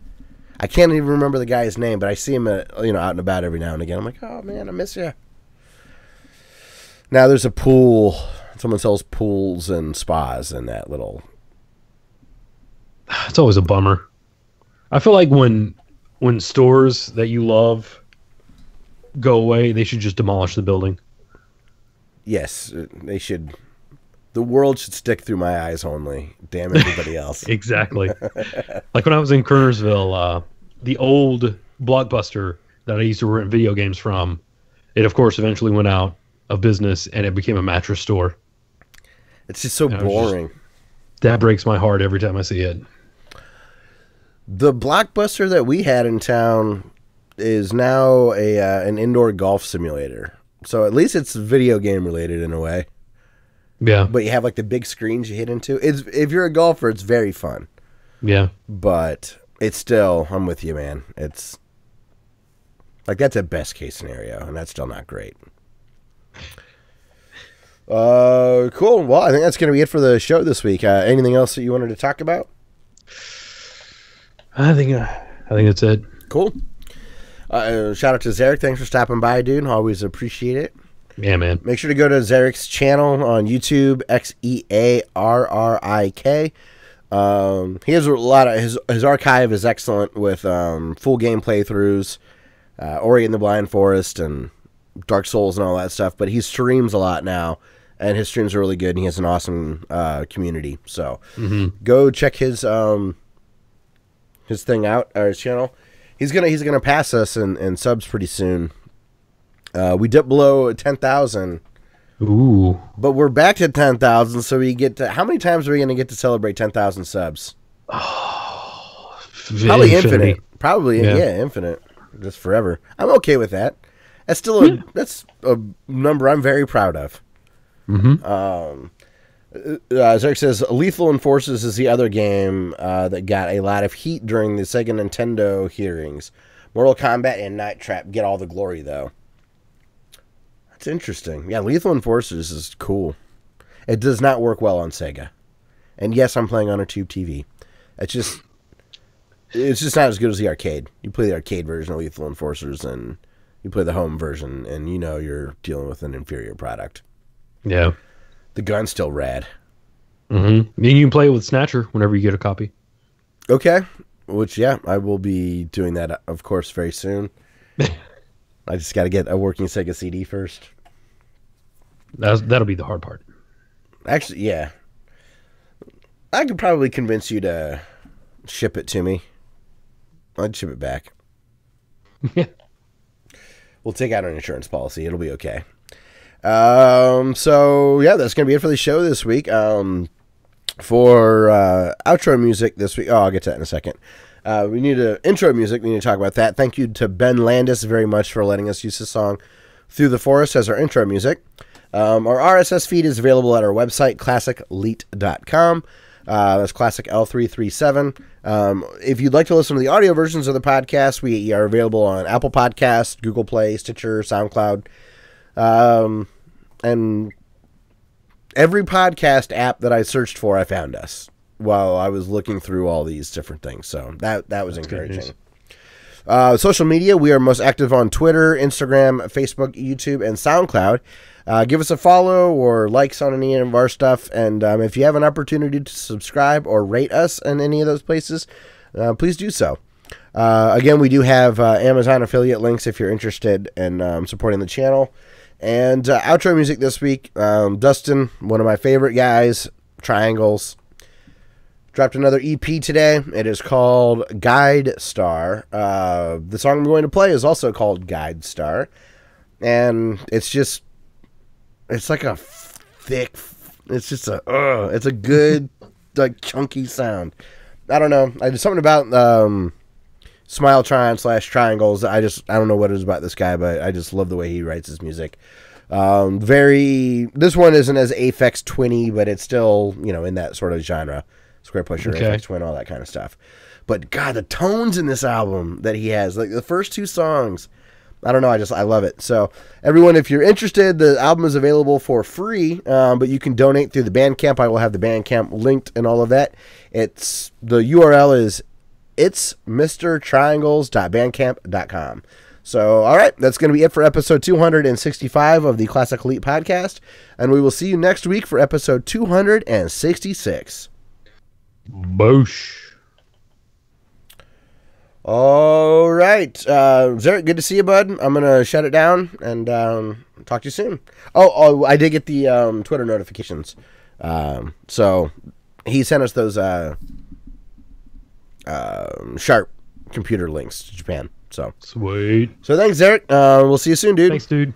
B: I can't even remember the guy's name, but I see him out and about every now and again. I'm like, oh man, I miss you. Now there's a pool. Someone sells pools and spas in that little.
C: It's always a bummer. I feel like when stores that you love go away, they should just demolish the building.
B: Yes, they should. The world should stick through my eyes only. Damn everybody else.
C: Exactly. Like when I was in Kernersville, the old Blockbuster that I used to rent video games from, it of course eventually went out of business and it became a mattress store.
B: It's just so boring.
C: That breaks my heart every time I see it.
B: The Blockbuster that we had in town is now an indoor golf simulator. So at least it's video game related in a way.
C: Yeah.
B: But you have like the big screens you hit into. If you're a golfer, it's very fun.
C: Yeah.
B: But it's still, I'm with you, man. It's like that's a best case scenario, and that's still not great. Cool. Well, I think that's going to be it for the show this week. Anything else that you wanted to talk about?
C: I think that's it.
B: Cool. Shout out to Zarek. Thanks for stopping by, dude. Always appreciate it.
C: Yeah, man.
B: Make sure to go to Zarek's channel on YouTube, XEARRIK. He has a lot of his archive is excellent with full game playthroughs, Ori and the Blind Forest, and Dark Souls and all that stuff. But he streams a lot now, and his streams are really good. And he has an awesome community. So go check his thing out, or his channel. He's gonna pass us in subs pretty soon. We dipped below 10,000.
C: Ooh.
B: But we're back to 10,000, so we get to... How many times are we going to get to celebrate 10,000 subs?
C: Oh,
B: probably infinite. Probably, yeah, infinite. Just forever. I'm okay with that. That's still that's a number I'm very proud of. Zarek says, Lethal Enforcers is the other game that got a lot of heat during the Sega Nintendo hearings. Mortal Kombat and Night Trap get all the glory, though. That's interesting. Yeah, Lethal Enforcers is cool. It does not work well on Sega. And yes, I'm playing on a tube TV. It's just not as good as the arcade. You play the arcade version of Lethal Enforcers and you play the home version and you know you're dealing with an inferior product.
C: Yeah.
B: The gun's still rad.
C: And you can play it with Snatcher whenever you get a copy.
B: Okay. Which, yeah, I will be doing that, of course, very soon. I just got to get a working Sega CD first.
C: That'll be the hard part.
B: Actually, yeah. I could probably convince you to ship it to me. I'd ship it back.
C: Yeah.
B: We'll take out an insurance policy. It'll be okay. So, yeah, that's going to be it for the show this week. For outro music this week... Oh, I'll get to that in a second. We need intro music. We need to talk about that. Thank you to Ben Landis very much for letting us use his song Through the Forest as our intro music. Our RSS feed is available at our website, classicleet.com. That's classic L337. If you'd like to listen to the audio versions of the podcast, we are available on Apple Podcasts, Google Play, Stitcher, SoundCloud. and every podcast app that I searched for, I found us while I was looking through all these different things. So that was encouraging. Social media, we are most active on Twitter, Instagram, Facebook, YouTube, and SoundCloud. Give us a follow or likes on any of our stuff. And if you have an opportunity to subscribe or rate us in any of those places, please do so. Again, we do have Amazon affiliate links if you're interested in supporting the channel. And outro music this week, Dustin, one of my favorite guys, Triangles, dropped another EP today. It is called Guide Star. The song I'm going to play is also called Guide Star. And it's like a thick, it's a good, like, chunky sound. I don't know. There's something about Smiletron / Triangles. I don't know what it is about this guy, but I just love the way he writes his music. This one isn't as Aphex Twinny, but it's still, in that sort of genre. Square Pusher, Aphex Twin, all that kind of stuff. But God, the tones in this album that he has, like the first two songs, I don't know, I love it. So everyone, if you're interested, the album is available for free, but you can donate through the Bandcamp. I will have the Bandcamp linked and all of that. The URL is itsmrtriangles.bandcamp.com. So, all right, that's going to be it for episode 265 of the Classic Elite Podcast, and we will see you next week for episode 266.
C: Boosh.
B: All right. Zarek, good to see you, bud. I'm going to shut it down and talk to you soon. Oh, I did get the Twitter notifications. So he sent us those Sharp computer links to Japan. So
C: sweet.
B: So thanks, Zarek. We'll see you soon, dude.
C: Thanks, dude.